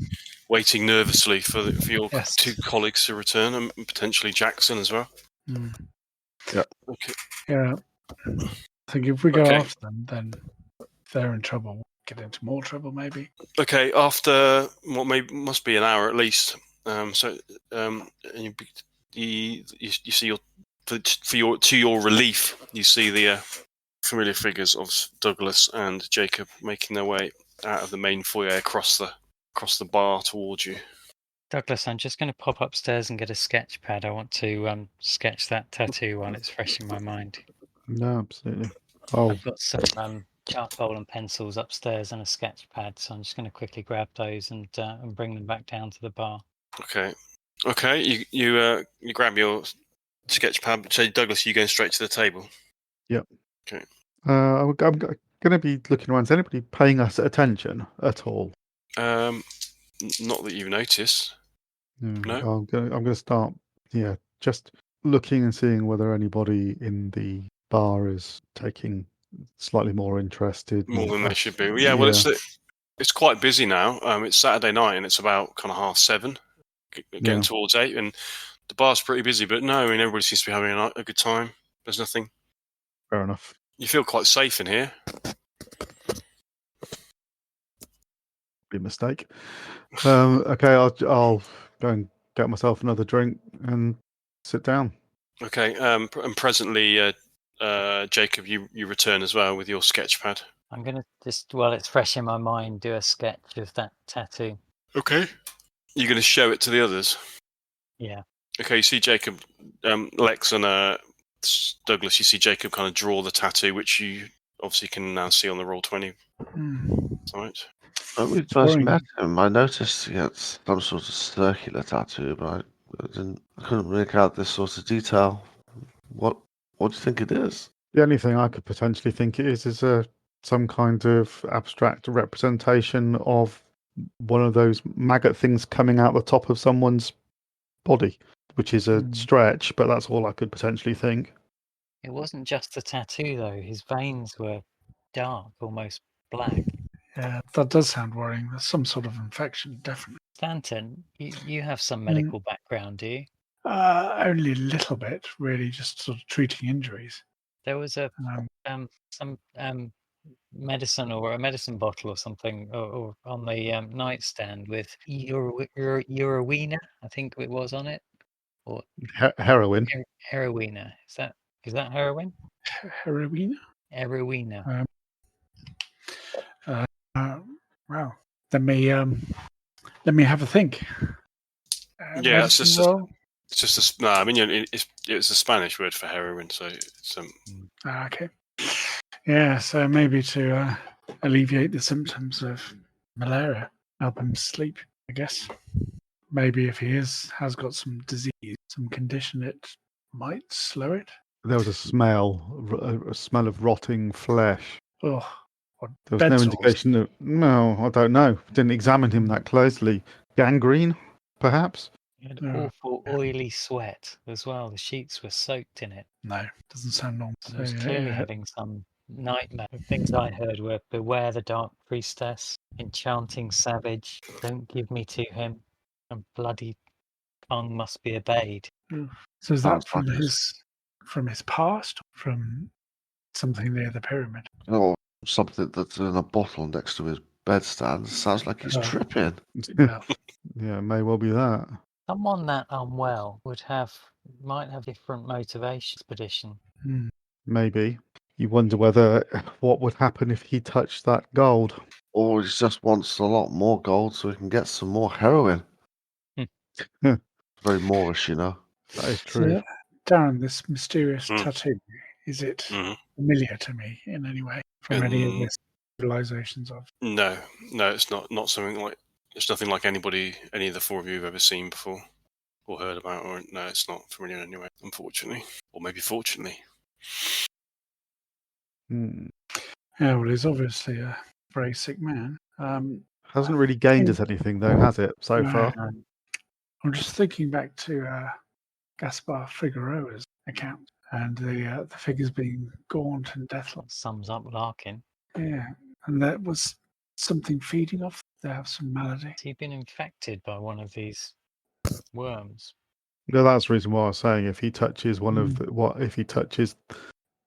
waiting nervously for your Yes. two colleagues to return, and potentially Jackson as well. Yeah. Okay. Yeah. I think if we go Okay. after them, then if they're in trouble, we'll get into more trouble, maybe. Okay. After what must be an hour at least. And you see to your relief, you see the familiar figures of Douglas and Jacob making their way out of the main foyer across the bar towards you. Douglas, I'm just going to pop upstairs and get a sketch pad. I want to sketch that tattoo while it's fresh in my mind. No, absolutely. Oh, I've got some charcoal and pencils upstairs and a sketch pad, so I'm just going to quickly grab those and bring them back down to the bar. Okay. You grab your sketch pad. So Douglas, you going straight to the table? Yep. Okay. I'm going to be looking around. Is anybody paying us attention at all? Not that you've noticed. No. I'm going to start. Yeah, just looking and seeing whether anybody in the bar is taking slightly more interested. More than they us- should be. Yeah, well, it's quite busy now. It's Saturday night and it's about kind of 7:30, getting Yeah. towards 8, and the bar's pretty busy. But no, I mean, everybody seems to be having a good time. There's nothing. Fair enough. You feel quite safe in here. Be a mistake. Okay, I'll go and get myself another drink and sit down. Okay, and presently, Jacob, you return as well with your sketch pad. I'm going to just, while it's fresh in my mind, do a sketch of that tattoo. Okay. You're going to show it to the others? Yeah. Okay, you see Jacob, Lex and Douglas, you see Jacob kind of draw the tattoo, which you obviously can now see on the Roll20. Right. When we first met him, I noticed he had some sort of circular tattoo, but I couldn't make out this sort of detail. What do you think it is? The only thing I could potentially think it is some kind of abstract representation of one of those maggot things coming out the top of someone's body, which is a stretch, but that's all I could potentially think. It wasn't just the tattoo, though. His veins were dark, almost black. Yeah, that does sound worrying. There's some sort of infection, definitely. Stanton, you have some medical background, do you? Only a little bit, really, just sort of treating injuries. There was some medicine or a medicine bottle or something or on the nightstand with Urowina, I think it was on it, or Heroin. Heroina. Is that heroin? Heroin? Heroina. Well, let me have a think. Yeah, it's just no. I mean, it's a Spanish word for heroin, so it's okay. Yeah, so maybe to alleviate the symptoms of malaria, help him sleep, I guess. Maybe if he has got some disease, some condition, it might slow it. There was a smell of rotting flesh. Oh, there was no indication of. No, I don't know. Didn't examine him that closely. Gangrene, perhaps. He had awful oily sweat as well. The sheets were soaked in it. No, doesn't sound normal. He was clearly having some nightmare. The things I heard were beware the dark priestess, enchanting savage, don't give me to him, and bloody tongue must be obeyed. So is that from his past, from something near the pyramid? Or something that's in a bottle next to his bedstand? Sounds like he's tripping. Yeah, may well be that. Someone that unwell might have different motivation. Expedition. Maybe. You wonder what would happen if he touched that gold. Or he just wants a lot more gold so he can get some more heroin. Very Moorish, you know. That is true. So, Darren, this mysterious tattoo, is it familiar to me in any way from any of the civilizations of? No, it's not something like. It's nothing like any of the four of you have ever seen before or heard about. Or no, it's not familiar in any way, unfortunately, or maybe fortunately. Yeah, well, he's obviously a very sick man. Hasn't really gained us anything, though, has it, so far? I'm just thinking back to Gaspar Figueroa's account and the figures being gaunt and deathlike. Sums up Larkin. Yeah, and that was something feeding off. They have some malady. Has he been infected by one of these worms? No, that's the reason why I was saying if he touches if he touches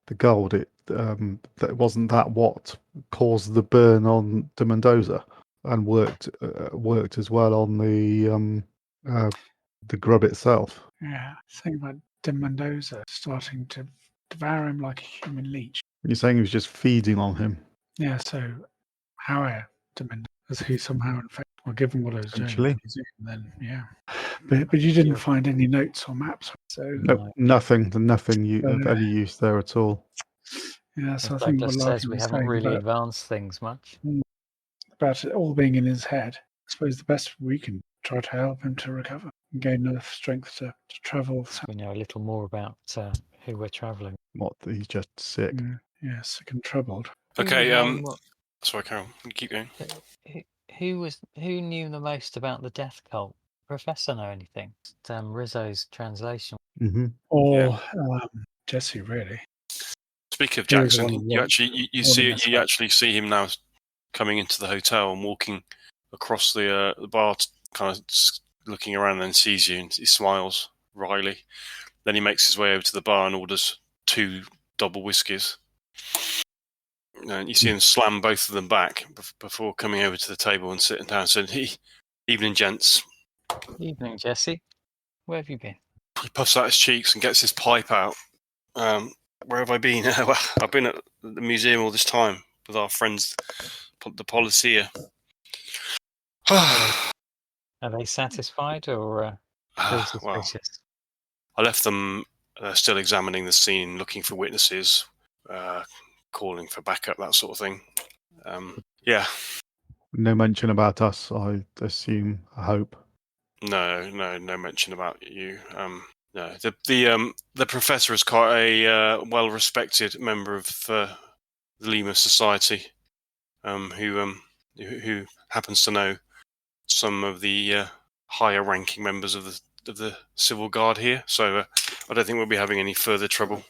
the gold, that wasn't that what caused the burn on de Mendoza and worked as well on the grub itself. Yeah, think about de Mendoza starting to devour him like a human leech. You're saying he was just feeding on him? Yeah, so how de Mendoza, is he somehow infected? Well, given what I was doing, then yeah. But you didn't find any notes or maps, so nothing of any use there at all. Yeah, so I think what says we haven't really advanced things much. About it all being in his head. I suppose the best we can try to help him to recover and gain enough strength to travel. We know a little more about who we're travelling. What, he's just sick? Yeah, sick and troubled. Okay, sorry, Carol, keep going. Who knew the most about the death cult? Professor know anything? Rizzo's translation. Mm-hmm. Or Jesse, really. Speak of He was the Jackson, one you warning us about- actually see him now coming into the hotel and walking across the bar, kind of looking around, and then sees you and he smiles wryly. Then he makes his way over to the bar and orders 2 double whiskies. And you see him slam both of them back before coming over to the table and sitting down. So, evening, gents. Evening, Jesse. Where have you been? He puffs out his cheeks and gets his pipe out. Where have I been? Well, I've been at the museum all this time with our friends, the Policia. Are they satisfied or still Well, suspicious? I left them still examining the scene, looking for witnesses, calling for backup, that sort of thing. Yeah. No mention about us, I assume, I hope. No mention about you. No, the professor is quite a well-respected member of the Lima Society, who happens to know some of the higher-ranking members of the civil guard here. So I don't think we'll be having any further trouble.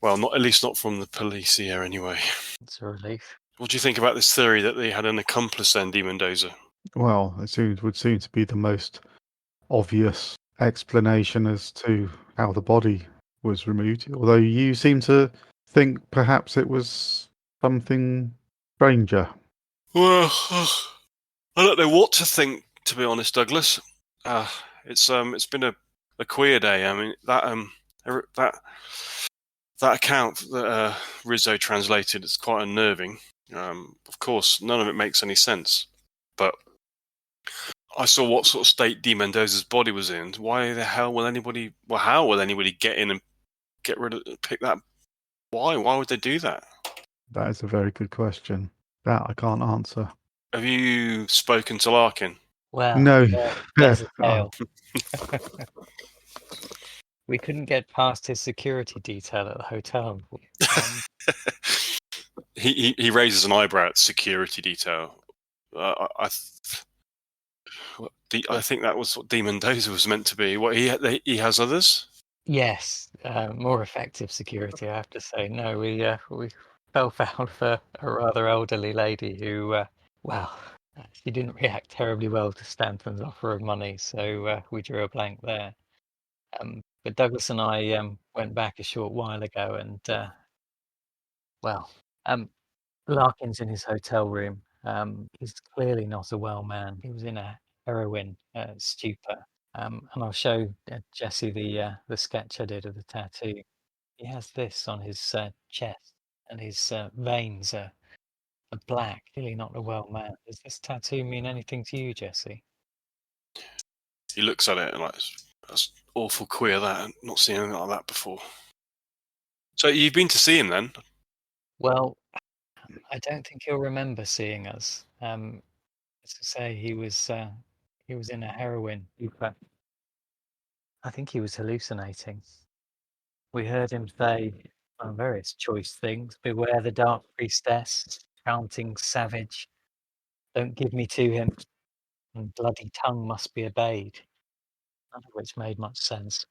Well, not at least not from the police here, anyway. It's a relief. What do you think about this theory that they had an accomplice then, D. Mendoza? Well, would seem to be the most obvious explanation as to how the body was removed. Although you seem to think perhaps it was something stranger. Well, I don't know what to think, to be honest, Douglas. It's been a queer day. I mean, that account that Rizzo translated is quite unnerving. Of course, none of it makes any sense. But I saw what sort of state D. Mendoza's body was in. Why the hell will anybody? Well, how will anybody get in and pick that? Why? Why would they do that? That is a very good question. That I can't answer. Have you spoken to Larkin? Well, No. there's a Oh, tale. We couldn't get past his security detail at the hotel. He raises an eyebrow at security detail. I think that was what D. Mendoza was meant to be. What he has others? Yes, more effective security, I have to say. No, we fell foul of a rather elderly lady who, she didn't react terribly well to Stanton's offer of money, so we drew a blank there. But Douglas and I went back a short while ago, and Larkin's in his hotel room. He's clearly not a well man. He was in a heroin stupor. And I'll show Jesse the sketch I did of the tattoo. He has this on his chest, and his veins are black. Clearly not a well man. Does this tattoo mean anything to you, Jesse? He looks at it and that's awful queer. That I've not seen anything like that before. So you've been to see him then? Well, I don't think he'll remember seeing us. As I say, he was in a heroin stupor. I think he was hallucinating. We heard him say various choice things. Beware the dark priestess, chanting savage. Don't give me to him. And bloody tongue must be obeyed. None of which made much sense.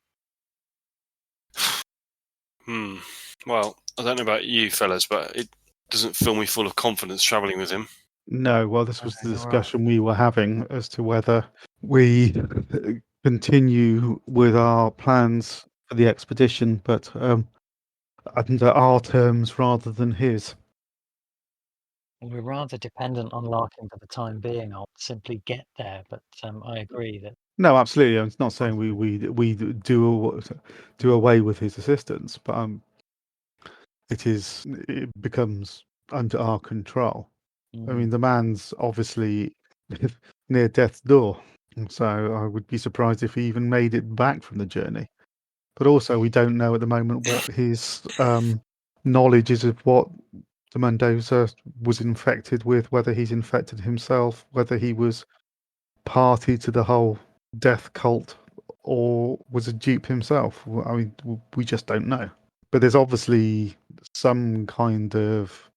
Well, I don't know about you fellas, but it doesn't fill me full of confidence travelling with him. no, well, this was the Okay, all right. discussion we were having as to whether we continue with our plans for the expedition, but under our terms rather than his. We're rather dependent on Larkin for the time being. I'll simply get there, but I agree that No, absolutely. I'm not saying we do away with his assistance, but it becomes under our control. I mean, the man's obviously near death's door, so I would be surprised if he even made it back from the journey. But also, we don't know at the moment what his knowledge is of what the Mendoza was infected with, whether he's infected himself, whether he was party to the whole death cult or was a dupe himself. I mean, we just don't know. But there's obviously some kind of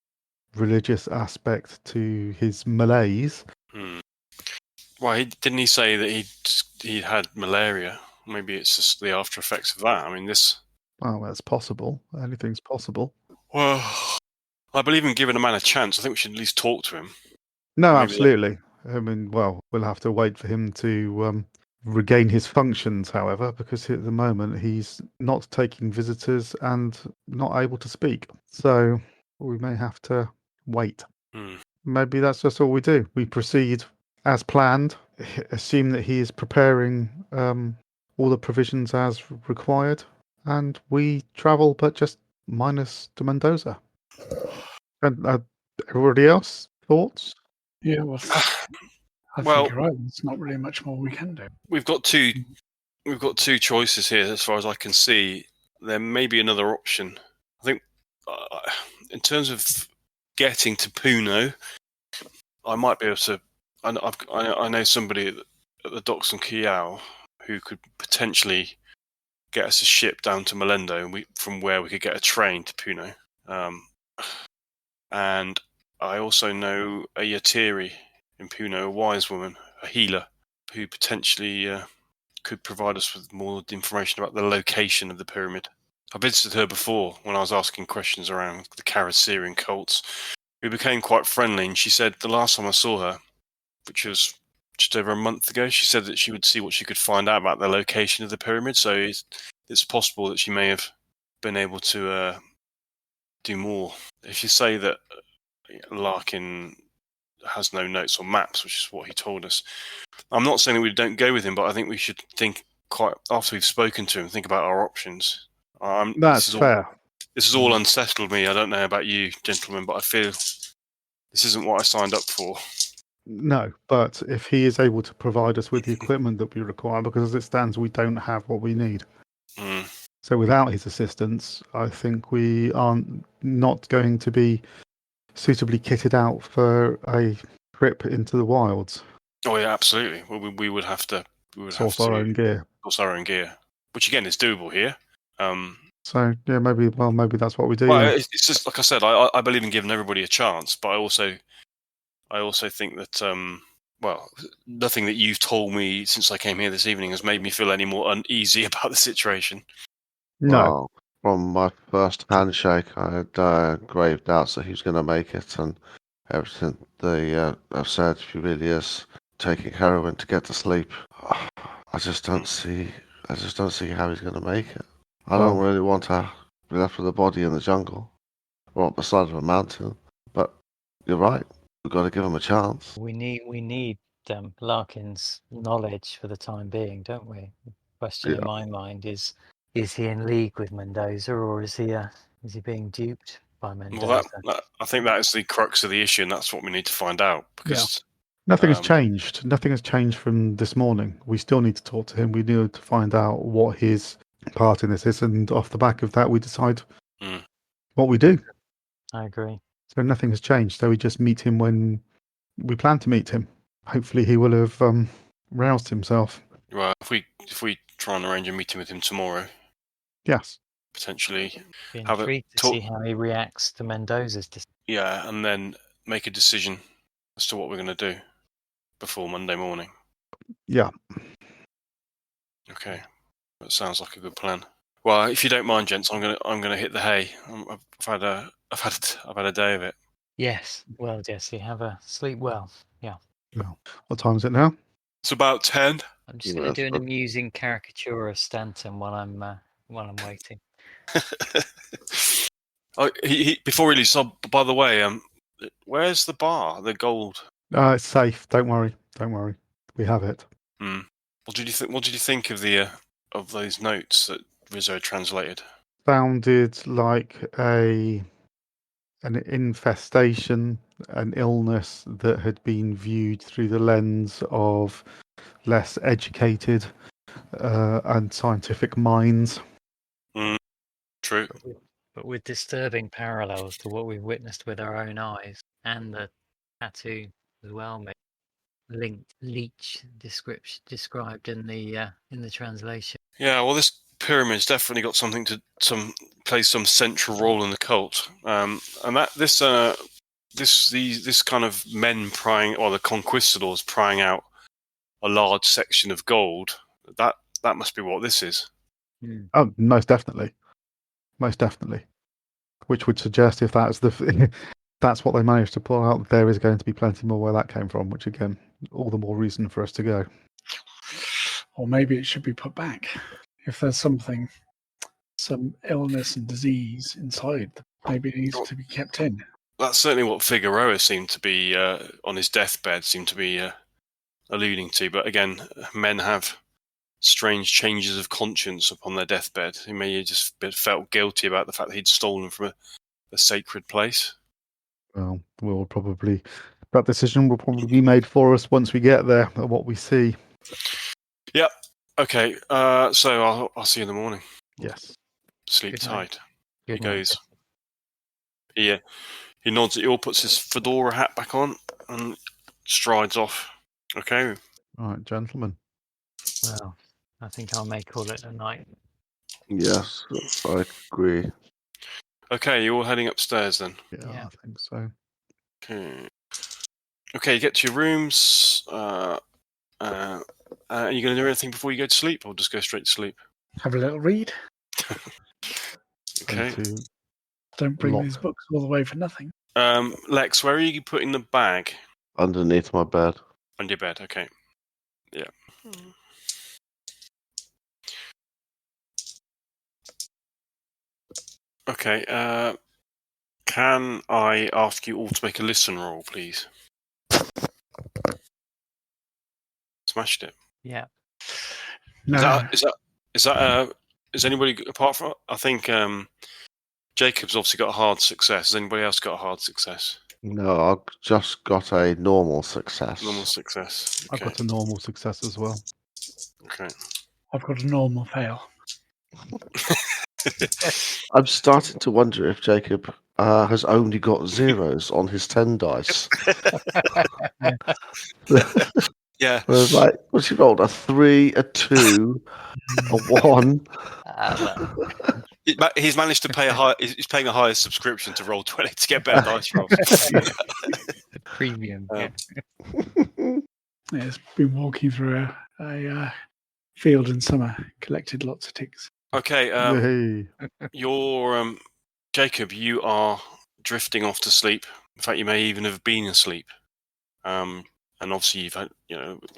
religious aspect to his malaise. Well, didn't he say that he had malaria? Maybe it's just the after effects of that. I mean, this. Well, that's possible. Anything's possible. Well, I believe in giving a man a chance. I think we should at least talk to him. No, Maybe absolutely. I mean, well, we'll have to wait for him to regain his functions, however, because at the moment he's not taking visitors and not able to speak. So we may have to wait. Hmm. Maybe that's just all we do. We proceed as planned, assume that he is preparing all the provisions as required, and we travel, but just minus to Mendoza. And everybody else, thoughts? Yeah, well, I Well- think you're right. There's not really much more we can do. We've got two choices here, as far as I can see. There may be another option. I think, in terms of getting to Puno, I might be able to. I know somebody at the docks in Kiao who could potentially get us a ship down to Melendo, and from where we could get a train to Puno. And I also know a Yatiri in Puno, a wise woman, a healer, who potentially could provide us with more information about the location of the pyramid. I visited her before when I was asking questions around the Karasirian cults. We became quite friendly, and she said the last time I saw her, which was just over a month ago, she said that she would see what she could find out about the location of the pyramid. So it's possible that she may have been able to do more. If you say that Larkin has no notes or maps, which is what he told us, I'm not saying that we don't go with him, but I think we should think quite after we've spoken to him, think about our options. That's fair. This has all unsettled me. I don't know about you, gentlemen, but I feel this isn't what I signed up for. No, but if he is able to provide us with the equipment that we require, because as it stands, we don't have what we need. Mm. So without his assistance, I think we are not going to be suitably kitted out for a trip into the wilds. Oh yeah, absolutely. Well, we would have to. Source our own gear. Source our own gear, which again is doable here. So yeah, maybe that's what we do. Well, Yeah. it's just like I said. I believe in giving everybody a chance, but I also think that nothing that you've told me since I came here this evening has made me feel any more uneasy about the situation. No, Well, from my first handshake, I had grave doubts that he was going to make it, and everything they have said, he really is taking heroin to get to sleep. I just don't see how he's going to make it. I don't really want to be left with a body in the jungle or up the side of a mountain. But you're right. We've got to give him a chance. We need Larkin's knowledge for the time being, don't we? The question in Yeah. my mind is he in league with Mendoza, or is he being duped by Mendoza? Well, I think that is the crux of the issue, and that's what we need to find out. Because nothing has changed. Nothing has changed from this morning. We still need to talk to him. We need to find out what his part in this is, and off the back of that, we decide what we do. I agree. So nothing has changed. So we just meet him when we plan to meet him. Hopefully, he will have roused himself. well, if we try and arrange a meeting with him tomorrow, Yes. potentially, Be have a intrigued to talk- see how he reacts to Mendoza's decision. yeah, and then make a decision as to what we're going to do before Monday morning. Yeah. Okay, that sounds like a good plan. Well, if you don't mind, gents, I'm gonna hit the hay. I've had a day of it. Yes. Well, Jesse, have a sleep well. Yeah. What time is it now? It's about 10. I'm just Yeah, going to do an but- amusing caricature of Stanton while I'm waiting. Before he leaves, by the way, where's the bar? The gold. It's safe. Don't worry. Don't worry. We have it. What did you think? What did you think of the of those notes that Rizzo translated? Sounded like an infestation, an illness that had been viewed through the lens of less educated and scientific minds. True. But with disturbing parallels to what we've witnessed with our own eyes, and the tattoo as well, maybe leech described in the translation. Yeah. Well, this pyramid's definitely got something to plays some central role in the cult, and that this kind of men prying, or the conquistadors prying out a large section of gold. That must be what this is. Oh, most definitely. most definitely. Which would suggest if that's that's what they managed to pull out, there is going to be plenty more where that came from. Which again, all the more reason for us to go. Or maybe it should be put back. If there's something, some illness and disease inside, maybe it needs to be kept in. That's certainly what Figueroa seemed to be on his deathbed, seemed to be alluding to. But again, men have strange changes of conscience upon their deathbed. He may have just felt guilty about the fact that he'd stolen from a sacred place. Well, that decision will probably be made for us once we get there at what we see. Yep. Okay. So I'll see you in the morning. Yes. Sleep Good night. tight. Good He night. goes. He nods at you all, puts his fedora hat back on, and strides off. Okay. All right, gentlemen. Well, I think I may call it a night. Yes, I agree. Okay, you're all heading upstairs then. Yeah, I think so. Okay. Okay, you get to your rooms. Are you going to do anything before you go to sleep, or just go straight to sleep? Have a little read. Okay. Don't bring Lock. these books all the way for nothing. Lex, where are you putting the bag? Underneath my bed. Under your bed. Okay. Yeah. Okay. Can I ask you all to make a listen roll, please? Smashed it. Yeah. No, Is anybody apart from? I think Jacob's obviously got a hard success. Has anybody else got a hard success? No, I've just got a normal success. Normal success. I've Okay. got a normal success as well. Okay. I've got a normal fail. I'm starting to wonder if Jacob has only got zeros on his 10 dice. Yeah. Whereas, like, what's he rolled? A 3, a 2, a 1. He's managed to pay he's paying a higher subscription to Roll20 to get better dice rolls. Premium. Yeah. It's been walking through a field in summer, collected lots of ticks. Okay. Yay. You're Jacob. You are drifting off to sleep. In fact, you may even have been asleep. And obviously,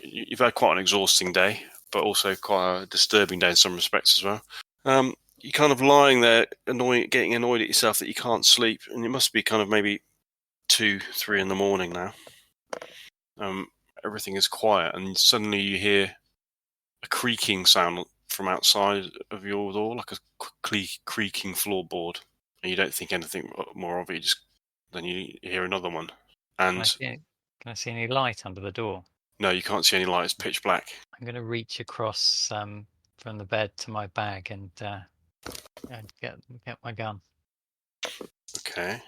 you've had quite an exhausting day, but also quite a disturbing day in some respects as well. You're kind of lying there, getting annoyed at yourself that you can't sleep, and it must be kind of maybe 2, 3 in the morning now. Everything is quiet, and suddenly you hear a creaking sound from outside of your door, like a creaking floorboard, and you don't think anything more of it. Then you hear another one, and Can I see any light under the door? no, you can't see any light. It's pitch black. I'm going to reach across from the bed to my bag and get my gun. Okay.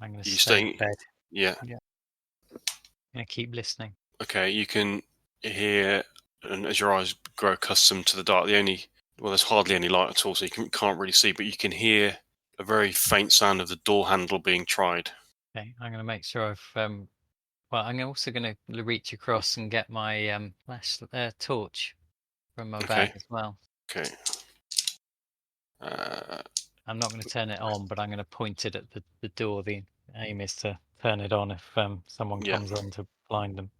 I'm going to You stay in staying? bed. Yeah. I'm going to keep listening. Okay, you can hear, and as your eyes grow accustomed to the dark, there's hardly any light at all, so you can't really see, but you can hear a very faint sound of the door handle being tried. Okay, I'm going to make sure I'm also going to reach across and get my torch from my bag as well. Okay. I'm not going to turn it on, but I'm going to point it at the door. The aim is to turn it on if someone comes on to blind them.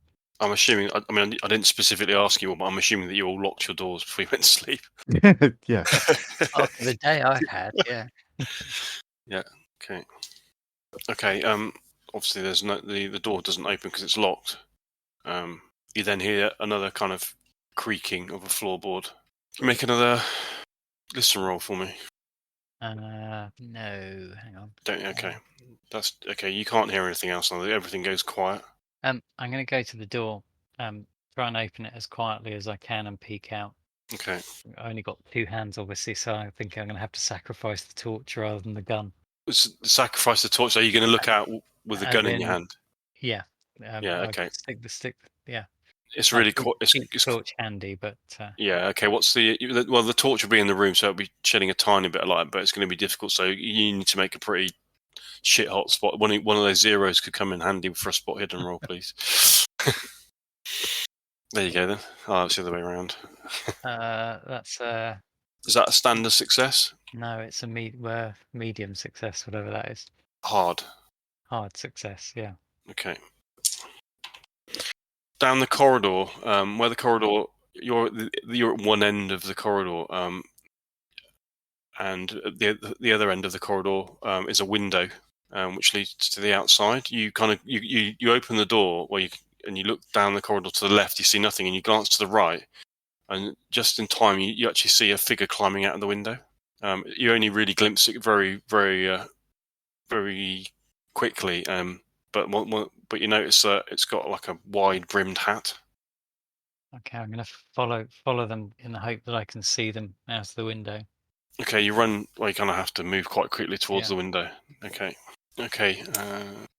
I'm assuming, I didn't specifically ask you, but I'm assuming that you all locked your doors before you went to sleep. Yeah. After the day I've had, yeah. Yeah, okay. Okay, obviously there's the door doesn't open because it's locked. You then hear another kind of creaking of a floorboard. Make another listen roll for me. No, hang on. Okay. That's okay. You can't hear anything else now. Everything goes quiet. I'm going to go to the door, try and open it as quietly as I can and peek out. Okay. I only got 2 hands, obviously, so I think I'm going to have to sacrifice the torch rather than the gun. Sacrifice the torch. So you're going to look out with the gun in your hand? Yeah. Yeah. Okay. Stick. Yeah. It's really keep it's the torch handy, but yeah. Okay. The torch will be in the room, so it'll be shedding a tiny bit of light, but it's going to be difficult. So you need to make a pretty shit hot spot. One of those zeros could come in handy for a spot hidden roll, please. There you go then. Oh, it's the other way around. that's Is that a standard success? No, it's a medium success, whatever that is. Hard. Hard success, yeah. Okay. Down the corridor, where the corridor, you're at one end of the corridor, and at the other end of the corridor is a window, which leads to the outside. You kind of you open the door and you look down the corridor to the left. You see nothing, and you glance to the right, and just in time, you actually see a figure climbing out of the window. You only really glimpse it very, very, very quickly. But you notice that it's got like a wide brimmed hat. Okay, I'm going to follow them in the hope that I can see them out of the window. Okay, you run. Well, you kind of have to move quite quickly towards Yeah. the window. Okay.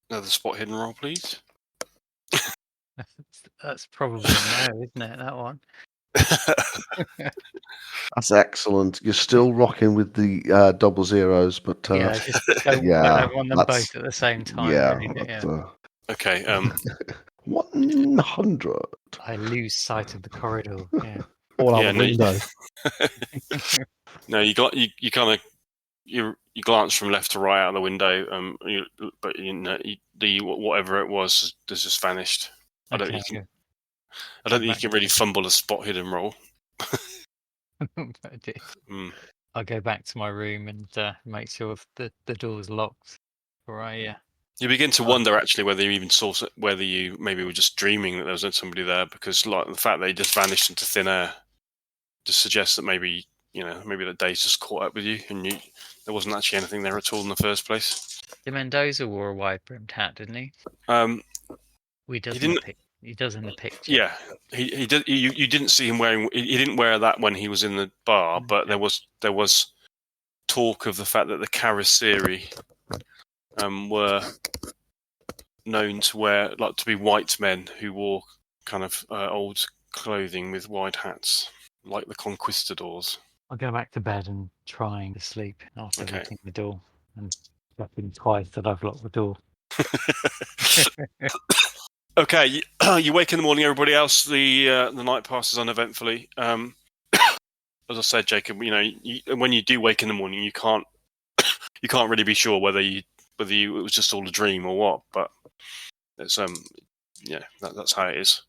Another spot hidden roll, please. That's probably no, isn't it? That one. That's excellent. You're still rocking with the double zeros, but Yeah, I just don't, I yeah, don't want them that's- both at the same time. yeah, Really, that's, yeah. Okay. 100. I lose sight of the corridor. Yeah. All out Yeah, the no, window. No, you kind of you glance from left to right out the window. But whatever it was has just vanished. I don't think you can really fumble a spot hidden roll. I'll go back to my room and make sure the door's locked. You begin to wonder actually whether you even saw, whether you maybe were just dreaming that there was somebody there, because like the fact they just vanished into thin air just suggests that maybe the day's just caught up with you and there wasn't actually anything there at all in the first place. De Mendoza wore a wide-brimmed hat, didn't he? He does in the picture. Yeah, he did. You didn't see him wearing. He didn't wear that when he was in the bar, but there was talk of the fact that the Karasiri were known to be white men who wore kind of old clothing with wide hats, like the conquistadors. I'll go back to bed and trying to sleep after Okay. locking the door and checking twice that I've locked the door. Okay, you wake in the morning. Everybody else, the night passes uneventfully. As I said, Jacob, when you do wake in the morning, you can't really be sure whether it was just all a dream or what. But it's that's how it is.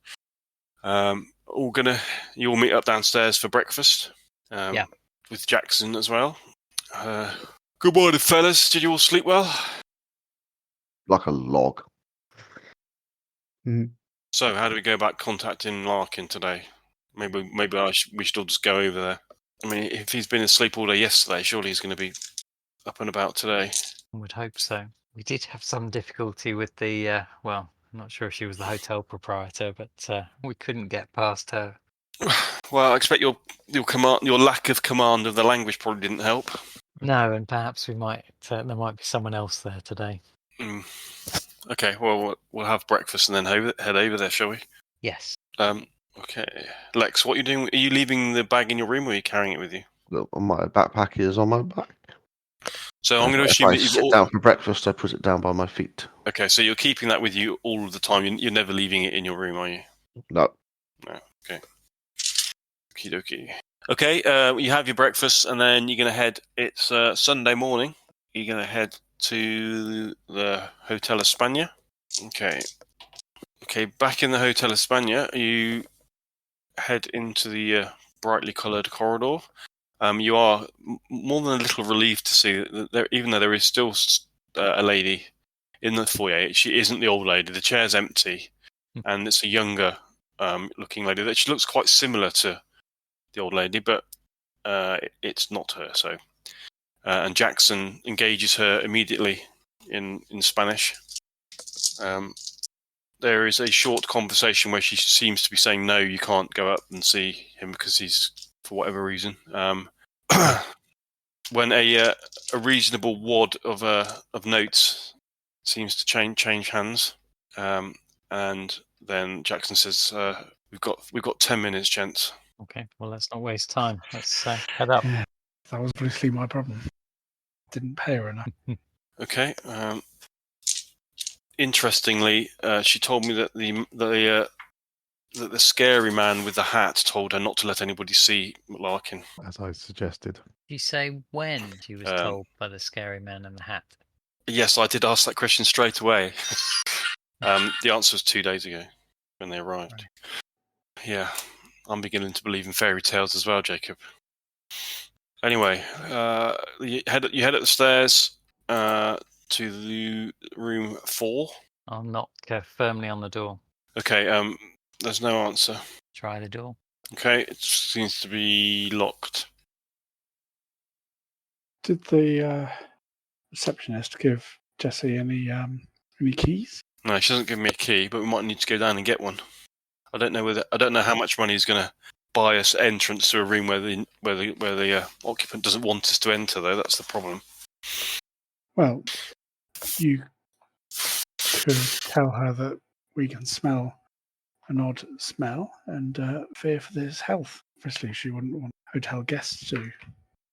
You all meet up downstairs for breakfast. With Jackson as well. Good morning, fellas. Did you all sleep well? Like a log. So, how do we go about contacting Larkin today? Maybe we should all just go over there. I mean, if he's been asleep all day yesterday, surely he's going to be up and about today. I would hope so. We did have some difficulty with the, I'm not sure if she was the hotel proprietor, but we couldn't get past her. Well, I expect your lack of command of the language probably didn't help. No, and perhaps there might be someone else there today. Okay, well, we'll have breakfast and then head over there, shall we? Yes. Okay. Lex, what are you doing? Are you leaving the bag in your room or are you carrying it with you? My backpack is on my back. So I'm going to assume that you sit down for breakfast, I put it down by my feet. Okay, so you're keeping that with you all of the time. You're never leaving it in your room, are you? No. Okay. Okie dokie. Okay, you have your breakfast and then you're going to head. It's Sunday morning. You're going to head to the Hotel España. Okay, back in the Hotel España, you head into the brightly coloured corridor. You are more than a little relieved to see that even though there is still a lady in the foyer, she isn't the old lady. The chair's empty, and it's a younger looking lady that she looks quite similar to the old lady, but it's not her. So, and Jackson engages her immediately in Spanish. There is a short conversation where she seems to be saying, no, you can't go up and see him because he's, for whatever reason. When a reasonable wad of notes seems to change hands, and then Jackson says, "We've got 10 minutes, gents." Okay, well, let's not waste time. Let's head up. Yeah, that was obviously my problem. Didn't pay her enough. Okay. Interestingly, she told me that that the scary man with the hat told her not to let anybody see Larkin. as I suggested. Did you say when she was told by the scary man in the hat? Yes, I did ask that question straight away. The answer was 2 days ago when they arrived. Right. Yeah, I'm beginning to believe in fairy tales as well, Jacob. Anyway, you head up the stairs to the room 4. I'll knock firmly on the door. Okay, there's no answer. Try the door. Okay, it seems to be locked. Did the receptionist give Jessie any keys? No, she doesn't give me a key, but we might need to go down and get one. I don't know how much money is going to buy us entrance to a room where the occupant doesn't want us to enter, though. That's the problem. Well, you could tell her that we can smell an odd smell and fear for his health. Obviously, she wouldn't want hotel guests to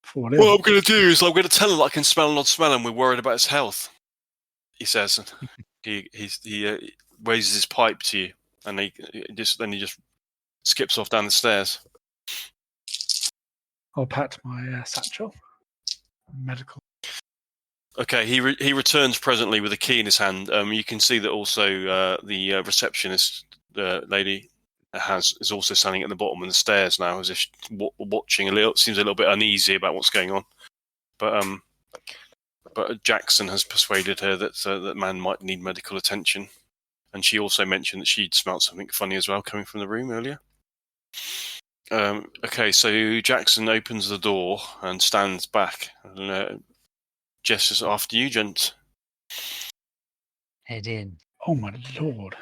fall ill. What I'm going to do is I'm going to tell her that I can smell an odd smell and we're worried about his health. He says. He raises his pipe to you, and he just skips off down the stairs. I'll pat my satchel. Medical. Okay, he returns presently with a key in his hand. You can see that also the receptionist lady is also standing at the bottom of the stairs now, as if watching seems a little bit uneasy about what's going on. But Jackson has persuaded her that that man might need medical attention, and she also mentioned that she'd smelt something funny as well coming from the room earlier. Okay, so Jackson opens the door and stands back and gestures after you, gent. Head in. Oh my lord!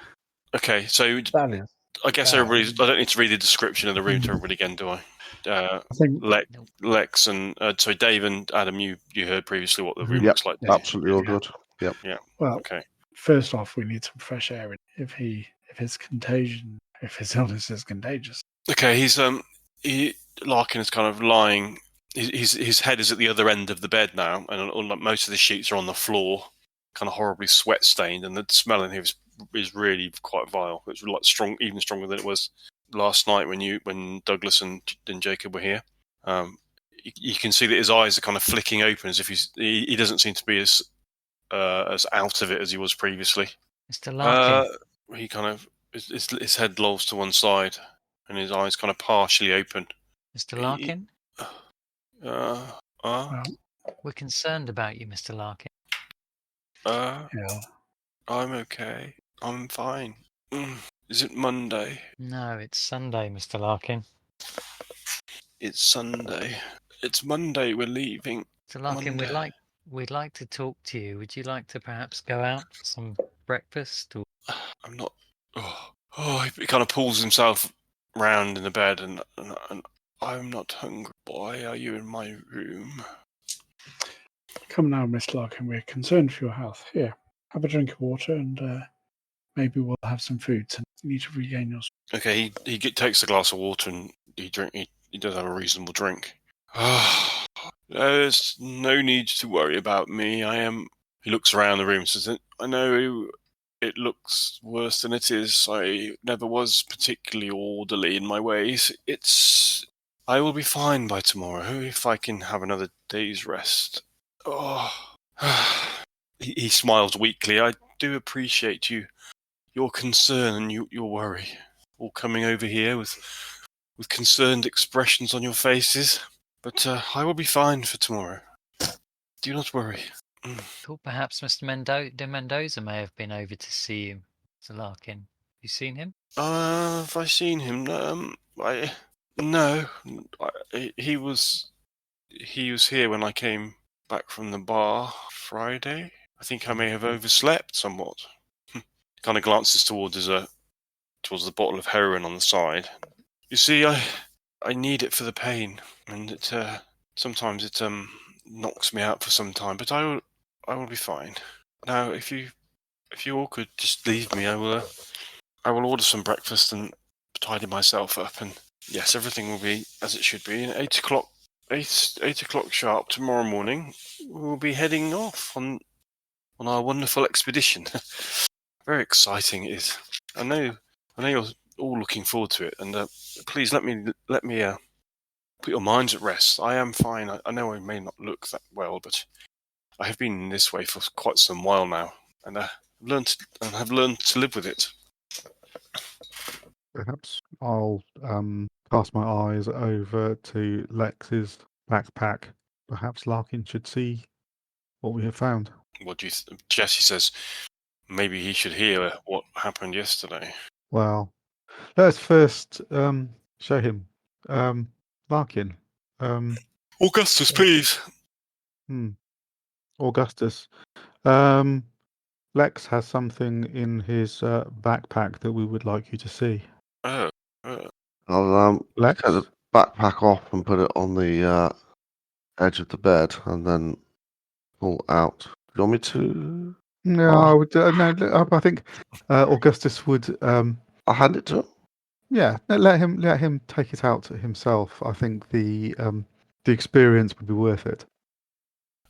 Okay, so That is. I guess I don't need to read the description of the room to everybody again, do I? I think Lex and Dave and Adam, you heard previously what the room Yep, looks like. absolutely all good. Yep. Yeah. Well, Okay. first off, we need some fresh air. If his illness is contagious. Okay, Larkin is kind of lying. His head is at the other end of the bed now, and most of the sheets are on the floor, kind of horribly sweat stained, and the smell in here is really quite vile. It's like even stronger than it was last night when Douglas and Jacob were here. You can see that his eyes are kind of flicking open as if he doesn't seem to be as out of it as he was previously. Mr. Larkin. He kind of his head lolls to one side, and his eyes kind of partially open. Mr. Larkin? Well, We're concerned about you, Mr. Larkin. yeah. I'm okay. I'm fine. Is it Monday? No, it's Sunday, Mr. Larkin. It's Sunday. It's Monday. We're leaving. Mr. Larkin, Monday. we'd like to talk to you. Would you like to perhaps go out for some breakfast? Or... I'm not. He kind of pulls himself round in the bed, and I'm not hungry. Why are you in my room? Come now, Miss Larkin. We're concerned for your health. Here, have a drink of water, and maybe we'll have some food. So you need to regain your. Okay, he takes a glass of water and he does have a reasonable drink. There's no need to worry about me. He looks around the room and says, I know it looks worse than it is. I never was particularly orderly in my ways. I will be fine by tomorrow if I can have another day's rest. He smiles weakly. I do appreciate your concern and your worry. All coming over here with concerned expressions on your faces. But I will be fine for tomorrow. Do not worry. Thought perhaps Mr. de Mendoza may have been over to see you, Mr. Larkin. Have you seen him? Have I seen him? No. He was here when I came back from the bar Friday. I think I may have overslept somewhat. Kind of glances towards the bottle of heroin on the side. You see, I need it for the pain, and sometimes it knocks me out for some time. But I will be fine. Now, if you all could just leave me, I will order some breakfast and tidy myself up, and yes, everything will be as it should be. And 8 o'clock sharp tomorrow morning, we'll be heading off on our wonderful expedition. Very exciting it is. I know all looking forward to it. And please let me put your minds at rest. I am fine. I know I may not look that well, but I have been this way for quite some while now, and have learned to live with it. Perhaps I'll cast my eyes over to Lex's backpack. Perhaps Larkin should see what we have found. What do you? Jesse says maybe he should hear what happened yesterday. Well, let's first show him. Larkin. Augustus, please. Augustus. Lex has something in his backpack that we would like you to see. Oh. I'll Lex? take the backpack off and put it on the edge of the bed, and then pull out. Do you want me to? No, Oh. I would. No, I think Augustus would. I'll hand it to him. Yeah, let him take it out himself. I think the experience would be worth it.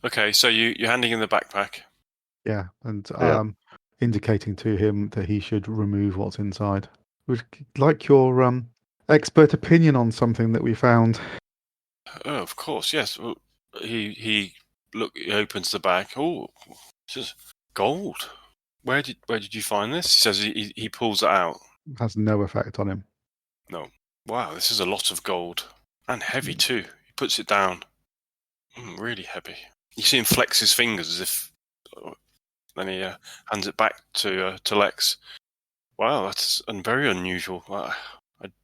Okay, so you're handing him the backpack. Yeah, and Yeah. indicating to him that he should remove what's inside. Would like your expert opinion on something that we found. Oh, of course, yes. Well, he opens the bag. Oh, this is gold. Where did you find this? He says he pulls it out. Has no effect on him. No. Wow, this is a lot of gold. And heavy too. He puts it down. Really heavy. You see him flex his fingers as if... Then he hands it back to Lex. Wow, that's very unusual.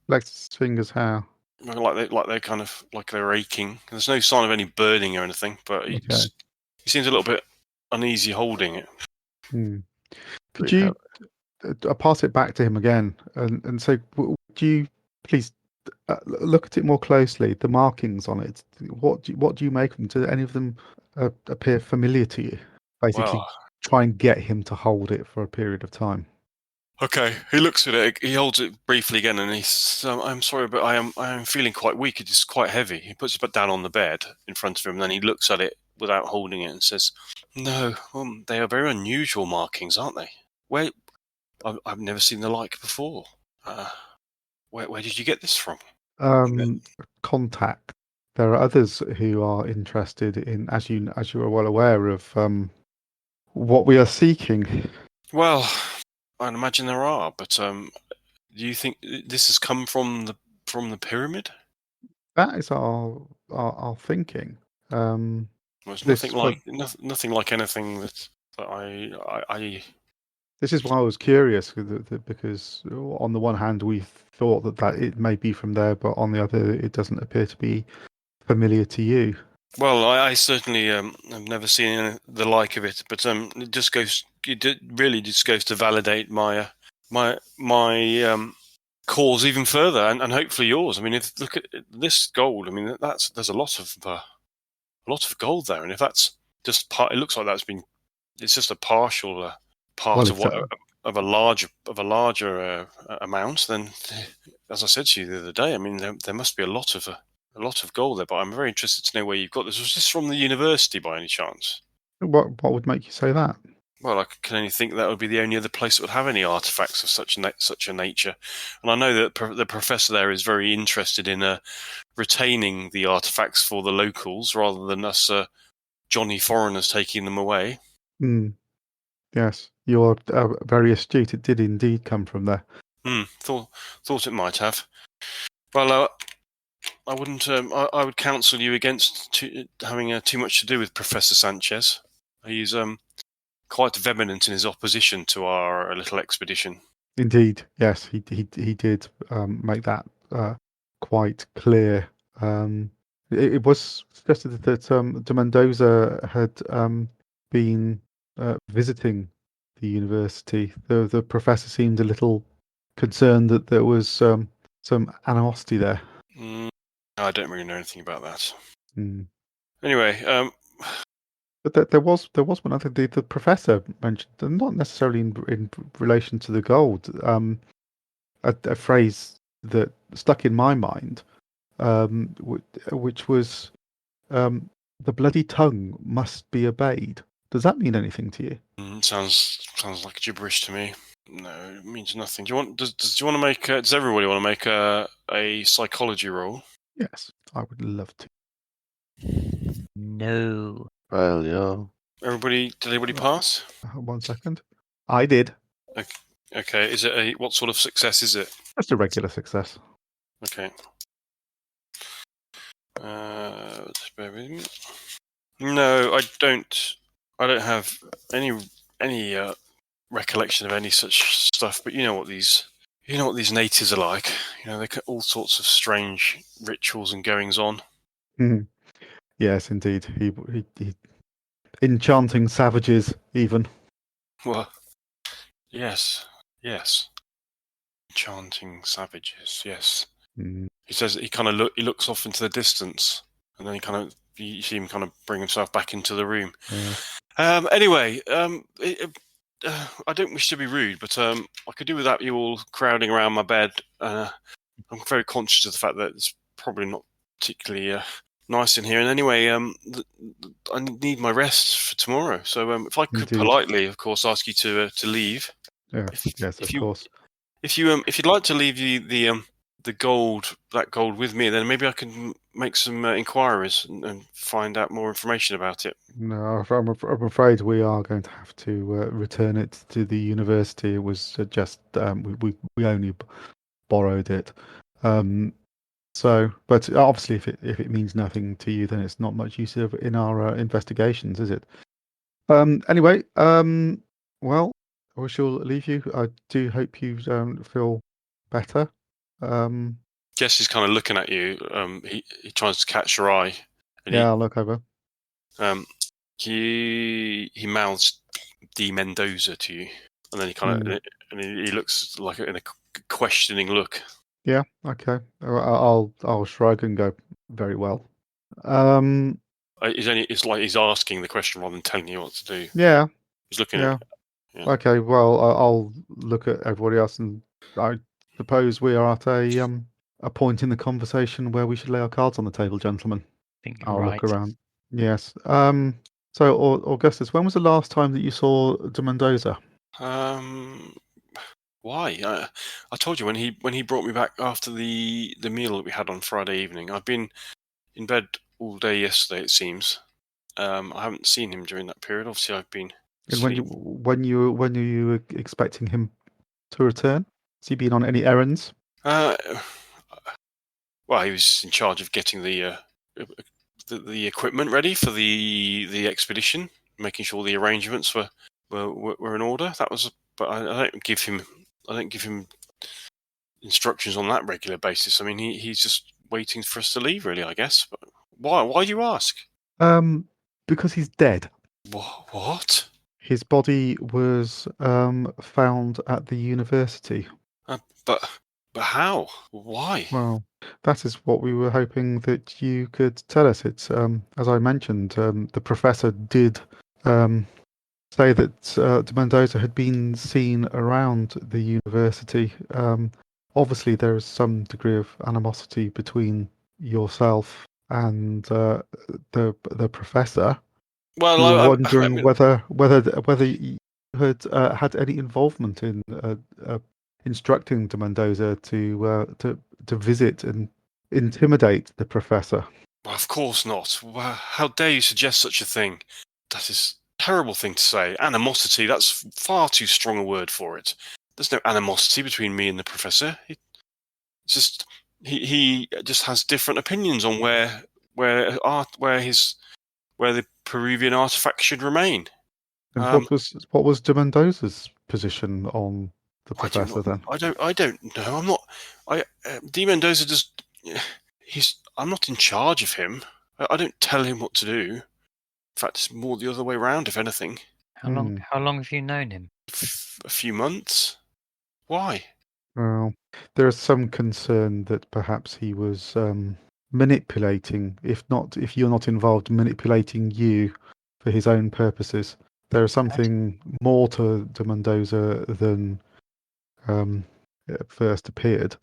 Lex's fingers how? Like they're aching. There's no sign of any burning or anything, but he seems a little bit uneasy holding it. Could you pass it back to him again and say, would you please look at it more closely? The markings on it. What do you make of them? Do any of them appear familiar to you? Basically, try and get him to hold it for a period of time. Okay, he looks at it. He holds it briefly again, and he's, "I'm sorry, but I am feeling quite weak. It is quite heavy." He puts it down on the bed in front of him, and then he looks at it without holding it and says, "No, they are very unusual markings, aren't they? Where I've never seen the like before. Where did you get this from?" Contact. There are others who are interested in, as you are well aware of, what we are seeking. Well, I'd imagine there are, but do you think this has come from the pyramid? That is our thinking. Well, it's nothing like anything that I. This is why I was curious, because on the one hand we thought that it may be from there, but on the other it doesn't appear to be familiar to you. Well, I certainly have never seen the like of it, but it really just goes to validate my cause even further, and hopefully yours. I mean, look at this gold. I mean, there's a lot of gold there, and if that's just it looks like it's just a partial part of a larger amount. Then, as I said to you the other day, I mean, there must be a lot of gold there, but I'm very interested to know where you've got this. Was this from the university by any chance? What would make you say that? Well, I can only think that would be the only other place that would have any artifacts of such a nature. And I know that the professor there is very interested in retaining the artifacts for the locals rather than us Johnny foreigners taking them away. Yes, you're very astute. It did indeed come from there. Thought it might have. Well, I wouldn't. I would counsel you against having too much to do with Professor Sanchez. He's quite vehement in his opposition to our little expedition. Indeed, yes, he did make that quite clear. It was suggested that de Mendoza had been visiting the university. The professor seemed a little concerned that there was some animosity there. I don't really know anything about that. Anyway, but there was one other. The professor mentioned, not necessarily in relation to the gold, a phrase that stuck in my mind, which was, "The bloody tongue must be obeyed." Does that mean anything to you? Sounds like gibberish to me. No, it means nothing. Do you want? Does you want to make? Does everybody want to make a psychology roll? Yes, I would love to. No. Failure. Everybody? Did anybody Right. pass? 1 second. I did. Okay. Is it what sort of success is it? Just a regular success. Okay. Just bear with me. No, I don't. I don't have any recollection of any such stuff. But you know what these natives are like. They got all sorts of strange rituals and goings on. Mhm. Yes, indeed. He enchanting savages, even. Well, yes. Enchanting savages. Yes. Mm, He says he kind of he looks off into the distance, and then you see him kind of bring himself back into the room. yes. Anyway, I don't wish to be rude, but I could do without you all crowding around my bed. I'm very conscious of the fact that it's probably not particularly nice in here. And anyway, I need my rest for tomorrow. So if I could Indeed. politely, of course, ask you to leave. Yeah. Yes, of course. If you'd like to leave the gold with me, then maybe I can make some inquiries and find out more information about it. No, I'm afraid we are going to have to return it to the university. It was just we only borrowed it. So, but obviously, if it means nothing to you, then it's not much use of in our investigations, is it? Anyway, well, we shall leave you. I do hope you feel better. Jess is kind of looking at you. He tries to catch your eye, and Yeah, I'll look over. he mouths D Mendoza to you, and then he kind of and he looks like in a questioning look. Yeah, okay. I'll shrug and go very well. It's like he's asking the question rather than telling you what to do. Yeah, He's looking yeah. at yeah. Okay, well, I'll look at everybody else, and I suppose we are at a point in the conversation where we should lay our cards on the table, gentlemen. I think you're I'll right. look around. Yes. So, Augustus, when was the last time that you saw de Mendoza? Why? I told you when he brought me back after the meal that we had on Friday evening. I've been in bed all day yesterday. It seems. I haven't seen him during that period. Obviously, I've been And asleep. when are you expecting him to return? Has he been on any errands? Well, he was in charge of getting the equipment ready for the expedition, making sure the arrangements were in order. That was, but I don't give him instructions on that regular basis. I mean, he's just waiting for us to leave, really. I guess. But why do you ask? Because he's dead. What? His body was found at the university. But how? Why? Well, that is what we were hoping that you could tell us. It's as I mentioned, the professor did say that de Mendoza had been seen around the university. Obviously, there is some degree of animosity between yourself and the professor. Well, We were I wondering mean, whether you had had any involvement in instructing de Mendoza to visit and intimidate the professor. well, of course not. How dare you suggest such a thing? That is a terrible thing to say. Animosity, that's far too strong a word for it. There's no animosity between me and the professor. He just has different opinions on where the Peruvian artifact should remain. And what was de Mendoza's position on the professor then? I don't know. I'm not. D Mendoza just. I'm not in charge of him. I don't tell him what to do. In fact, it's more the other way around, if anything. How long have you known him? A few months. Why? Well, there is some concern that perhaps he was manipulating, if you're not involved, manipulating you for his own purposes. There is something more to de Mendoza than at first appeared.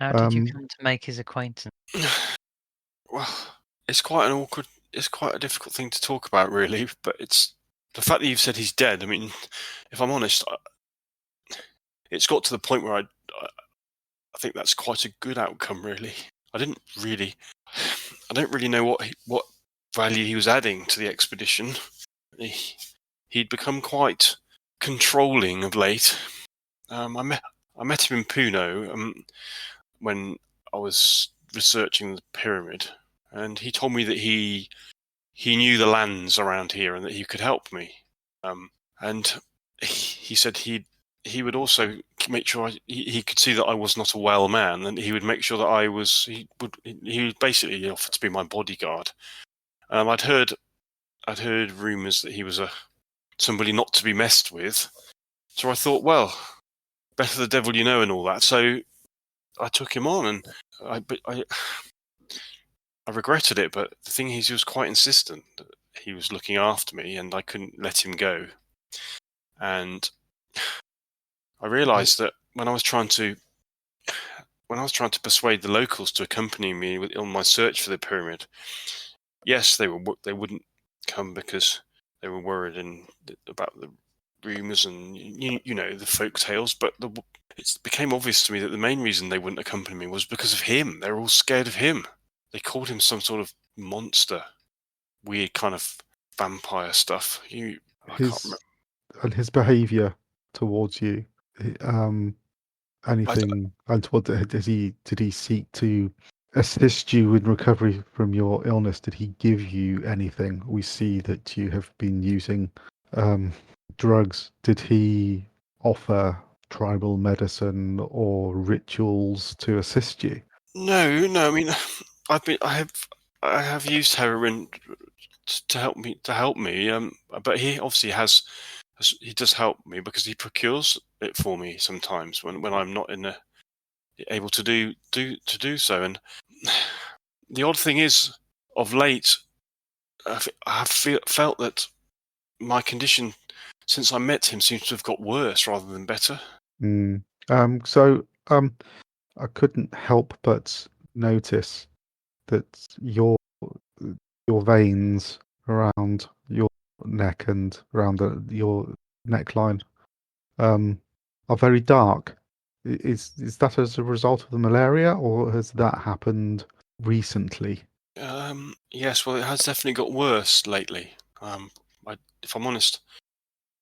How did you come to make his acquaintance? Well, it's quite a difficult thing to talk about, really. But it's the fact that you've said he's dead. I mean, if I'm honest, it's got to the point where I think that's quite a good outcome, really. I don't really know what value he was adding to the expedition. He'd become quite controlling of late. I met him in Puno when I was researching the pyramid, and he told me that he knew the lands around here and that he could help me. And he said he would also make sure he could see that I was not a well man, and he would make sure that I was. He would basically offer to be my bodyguard. I'd heard rumours that he was somebody not to be messed with. So I thought, well, better the devil you know and all that. So I took him on, and I regretted it. But the thing is, he was quite insistent that he was looking after me, and I couldn't let him go. And I realised that when I was trying to persuade the locals to accompany me on my search for the pyramid, yes, they wouldn't come because they were worried about the rumours and you know the folk tales. But it became obvious to me that the main reason they wouldn't accompany me was because of him. They were all scared of him. They called him some sort of monster, weird kind of vampire stuff. I can't remember. And his behaviour towards you, anything untoward? Did he seek to assist you in recovery from your illness? Did he give you anything? We see that you have been using drugs. Did he offer tribal medicine or rituals to assist you? No. I mean, I have used heroin to help me. But he obviously he does help me because he procures it for me sometimes when I'm not able to do so. And the odd thing is, of late, I have felt that my condition since I met him seems to have got worse rather than better. I couldn't help but notice that your veins around your neck and around your neckline are very dark. Is that as a result of the malaria, or has that happened recently? Yes, well, it has definitely got worse lately. If I'm honest,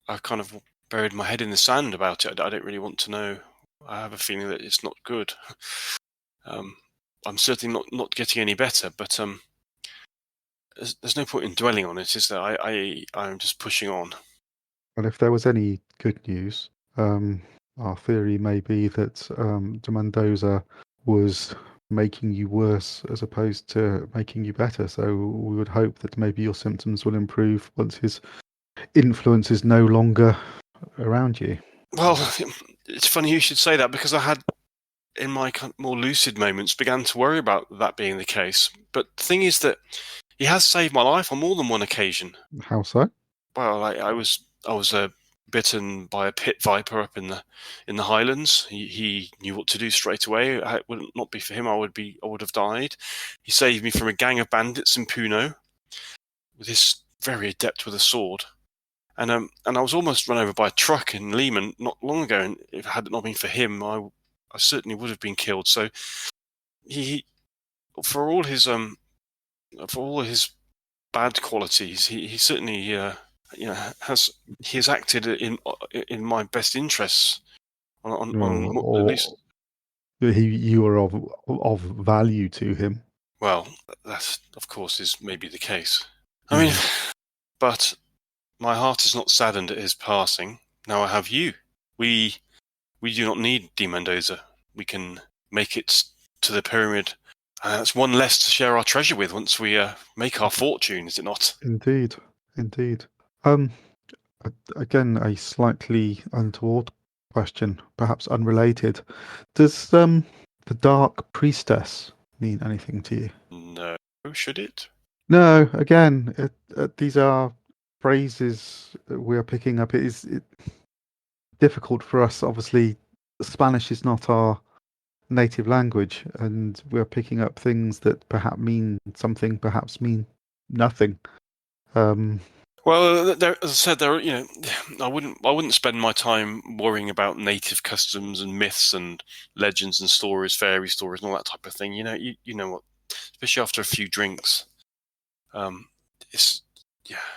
I've kind of buried my head in the sand about it. I don't really want to know. I have a feeling that it's not good. I'm certainly not getting any better, but there's no point in dwelling on it, is there? I'm just pushing on. And if there was any good news, our theory may be that de Mendoza was making you worse as opposed to making you better. So we would hope that maybe your symptoms will improve once his influence is no longer around you. Well, it's funny you should say that, because I had, in my more lucid moments, began to worry about that being the case. But the thing is that he has saved my life on more than one occasion. How so? Well, I was bitten by a pit viper up in the Highlands. He knew what to do straight away. It would not be for him, I would have died. He saved me from a gang of bandits in Puno, with his very adept with a sword. And I was almost run over by a truck in Lehman not long ago, and if it had not been for him, I certainly would have been killed. So he, for all his bad qualities, he certainly has acted in my best interests on at least. You are of value to him. Well, that of course is maybe the case. I mean, but my heart is not saddened at his passing. Now I have you. We do not need de Mendoza. We can make it to the pyramid. That's one less to share our treasure with once we make our fortune, is it not? Indeed. Again, a slightly untoward question, perhaps unrelated. Does the Dark Priestess mean anything to you? No, should it? No. Again, these are phrases we are picking up. It is difficult for us. Obviously, Spanish is not our native language, and we're picking up things that perhaps mean something, perhaps mean nothing. Well, as I said, I wouldn't spend my time worrying about native customs and myths and legends and stories, fairy stories, and all that type of thing. You know what, especially after a few drinks, it's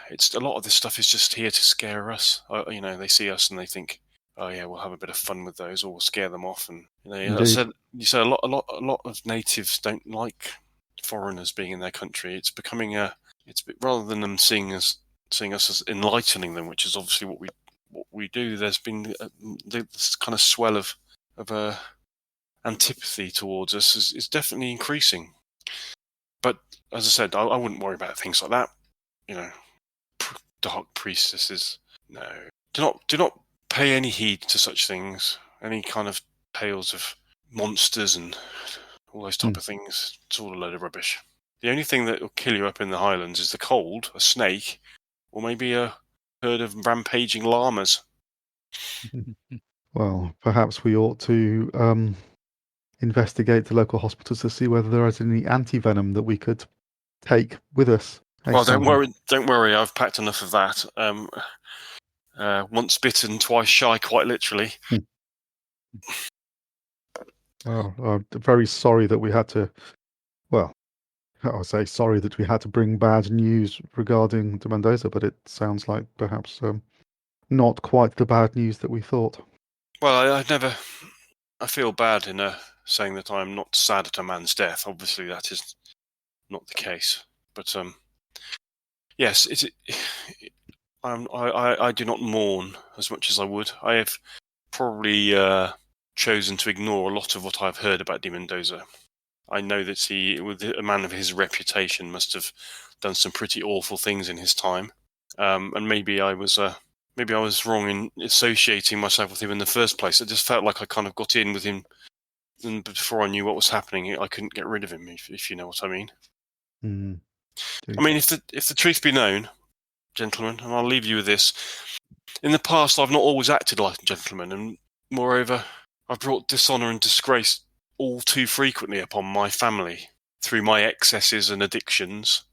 it's a lot of this stuff is just here to scare us. They see us and they think, oh yeah, we'll have a bit of fun with those, or we'll scare them off. And as I said, a lot of natives don't like foreigners being in their country. It's becoming rather than them seeing us as enlightening them, which is obviously what we do. There's been this kind of swell of antipathy towards us is definitely increasing. But as I said, I wouldn't worry about things like that. Dark priestesses. No, do not pay any heed to such things. Any kind of tales of monsters and all those type of things. It's all a load of rubbish. The only thing that will kill you up in the Highlands is the cold, a snake, or maybe a herd of rampaging llamas. Well, perhaps we ought to investigate the local hospitals to see whether there is any anti-venom that we could take with us. Well, don't worry. I've packed enough of that. Once bitten, twice shy, quite literally. Oh, I'm very sorry that we had to. Well, I'll say sorry that we had to bring bad news regarding de Mendoza, but it sounds like perhaps not quite the bad news that we thought. Well, I feel bad in saying that I'm not sad at a man's death. Obviously, that is not the case. But yes, I do not mourn as much as I would. I have probably chosen to ignore a lot of what I've heard about de Mendoza. I know that he, with a man of his reputation, must have done some pretty awful things in his time, and maybe I was wrong in associating myself with him in the first place. I just felt like I kind of got in with him, and before I knew what was happening, I couldn't get rid of him. If you know what I mean. I mean, if the truth be known, gentlemen, and I'll leave you with this. In the past, I've not always acted like a gentleman, and moreover, I've brought dishonour and disgrace all too frequently upon my family through my excesses and addictions.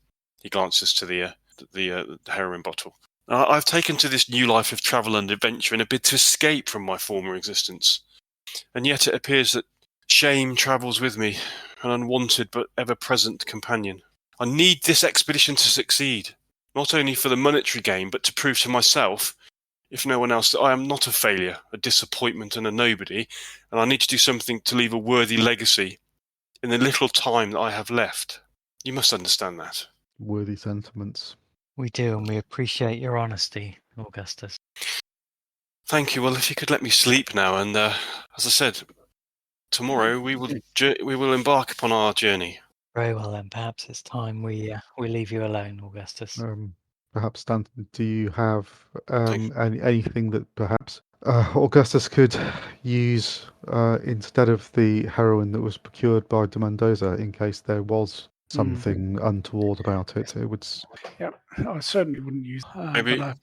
He glances to the heroin bottle. I've taken to this new life of travel and adventure in a bid to escape from my former existence, and yet it appears that shame travels with me, an unwanted but ever-present companion. I need this expedition to succeed, not only for the monetary gain, but to prove to myself, if no one else, that I am not a failure, a disappointment and a nobody, and I need to do something to leave a worthy legacy in the little time that I have left. You must understand that. Worthy sentiments. We do, and we appreciate your honesty, Augustus. Thank you. Well, if you could let me sleep now, and as I said, tomorrow we will embark upon our journey. Very well then. Perhaps it's time we leave you alone, Augustus. Perhaps, Stanton, do you have anything that perhaps Augustus could use instead of the heroin that was procured by de Mendoza in case there was something untoward about it? It would. Yeah, I certainly wouldn't use. Maybe but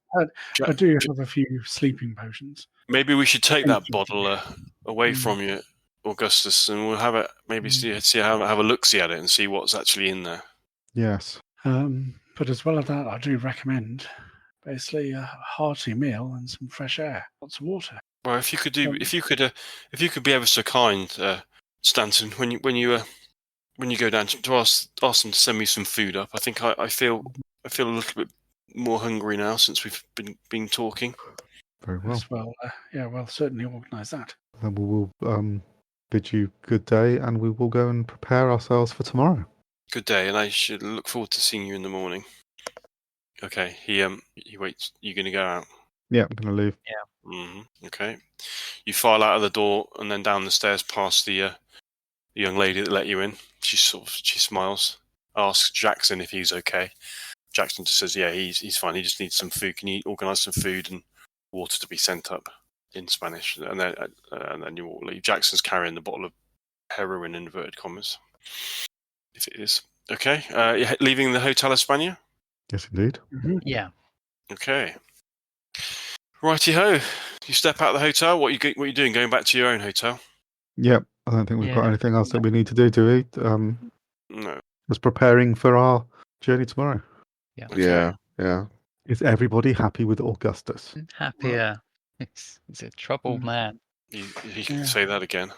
I do have a few sleeping potions. Maybe we should take that bottle away from you, Augustus, and we'll have it. Maybe have a look-see at it and see what's actually in there. Yes. But as well as that, I do recommend basically a hearty meal and some fresh air, lots of water. Well, if you could be ever so kind, Stanton, when you go down to ask them to send me some food up. I think I feel a little bit more hungry now since we've been talking. Very well. As well, we'll certainly organise that. Then we will bid you good day, and we will go and prepare ourselves for tomorrow. Good day, and I should look forward to seeing you in the morning. Okay, he waits. You're going to go out? Yeah, I'm going to leave. Yeah. Mm-hmm. Okay. You file out of the door and then down the stairs past the young lady that let you in. She smiles, asks Jackson if he's okay. Jackson just says, yeah, he's fine. He just needs some food. Can you organise some food and water to be sent up in Spanish? And then you all leave. Jackson's carrying the bottle of heroin in inverted commas, if it is. Okay. You're leaving the Hotel España? Yes, indeed. Mm-hmm. Yeah. Okay. Righty ho. You step out of the hotel. What are you doing? Going back to your own hotel? Yep. I don't think we've got anything else that we need to do we? No. Just preparing for our journey tomorrow. Yeah. Okay. Yeah. Is everybody happy with Augustus? Happier. He's a troubled man. You can say that again.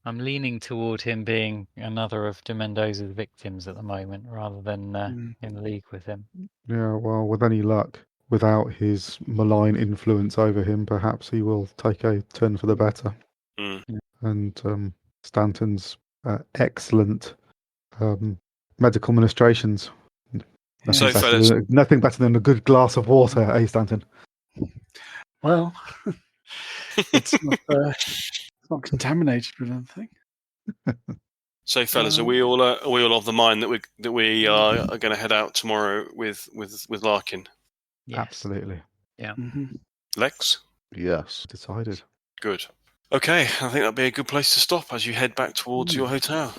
I'm leaning toward him being another of de Mendoza's victims at the moment, rather than in league with him. Yeah, well, with any luck, without his malign influence over him, perhaps he will take a turn for the better. Mm. And Stanton's excellent medical ministrations. So, fellas, Nothing better than a good glass of water, eh, Stanton? Well, it's not contaminated with anything. So, fellas, are we all of the mind that we are going to head out tomorrow with Larkin? Yes. Absolutely. Yeah. Mm-hmm. Lex? Yes. Decided. Good. Okay, I think that'd be a good place to stop as you head back towards your hotel.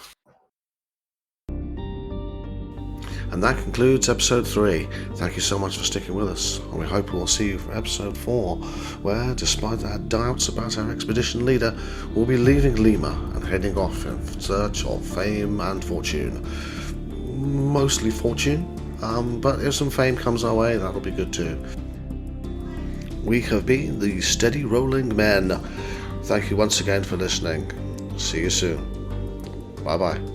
And that concludes episode 3. Thank you so much for sticking with us, and we hope we'll see you for episode 4, where, despite our doubts about our expedition leader, we'll be leaving Lima and heading off in search of fame and fortune. Mostly fortune, but if some fame comes our way, that'll be good too. We have been the Steady Rolling Men. Thank you once again for listening. See you soon. Bye-bye.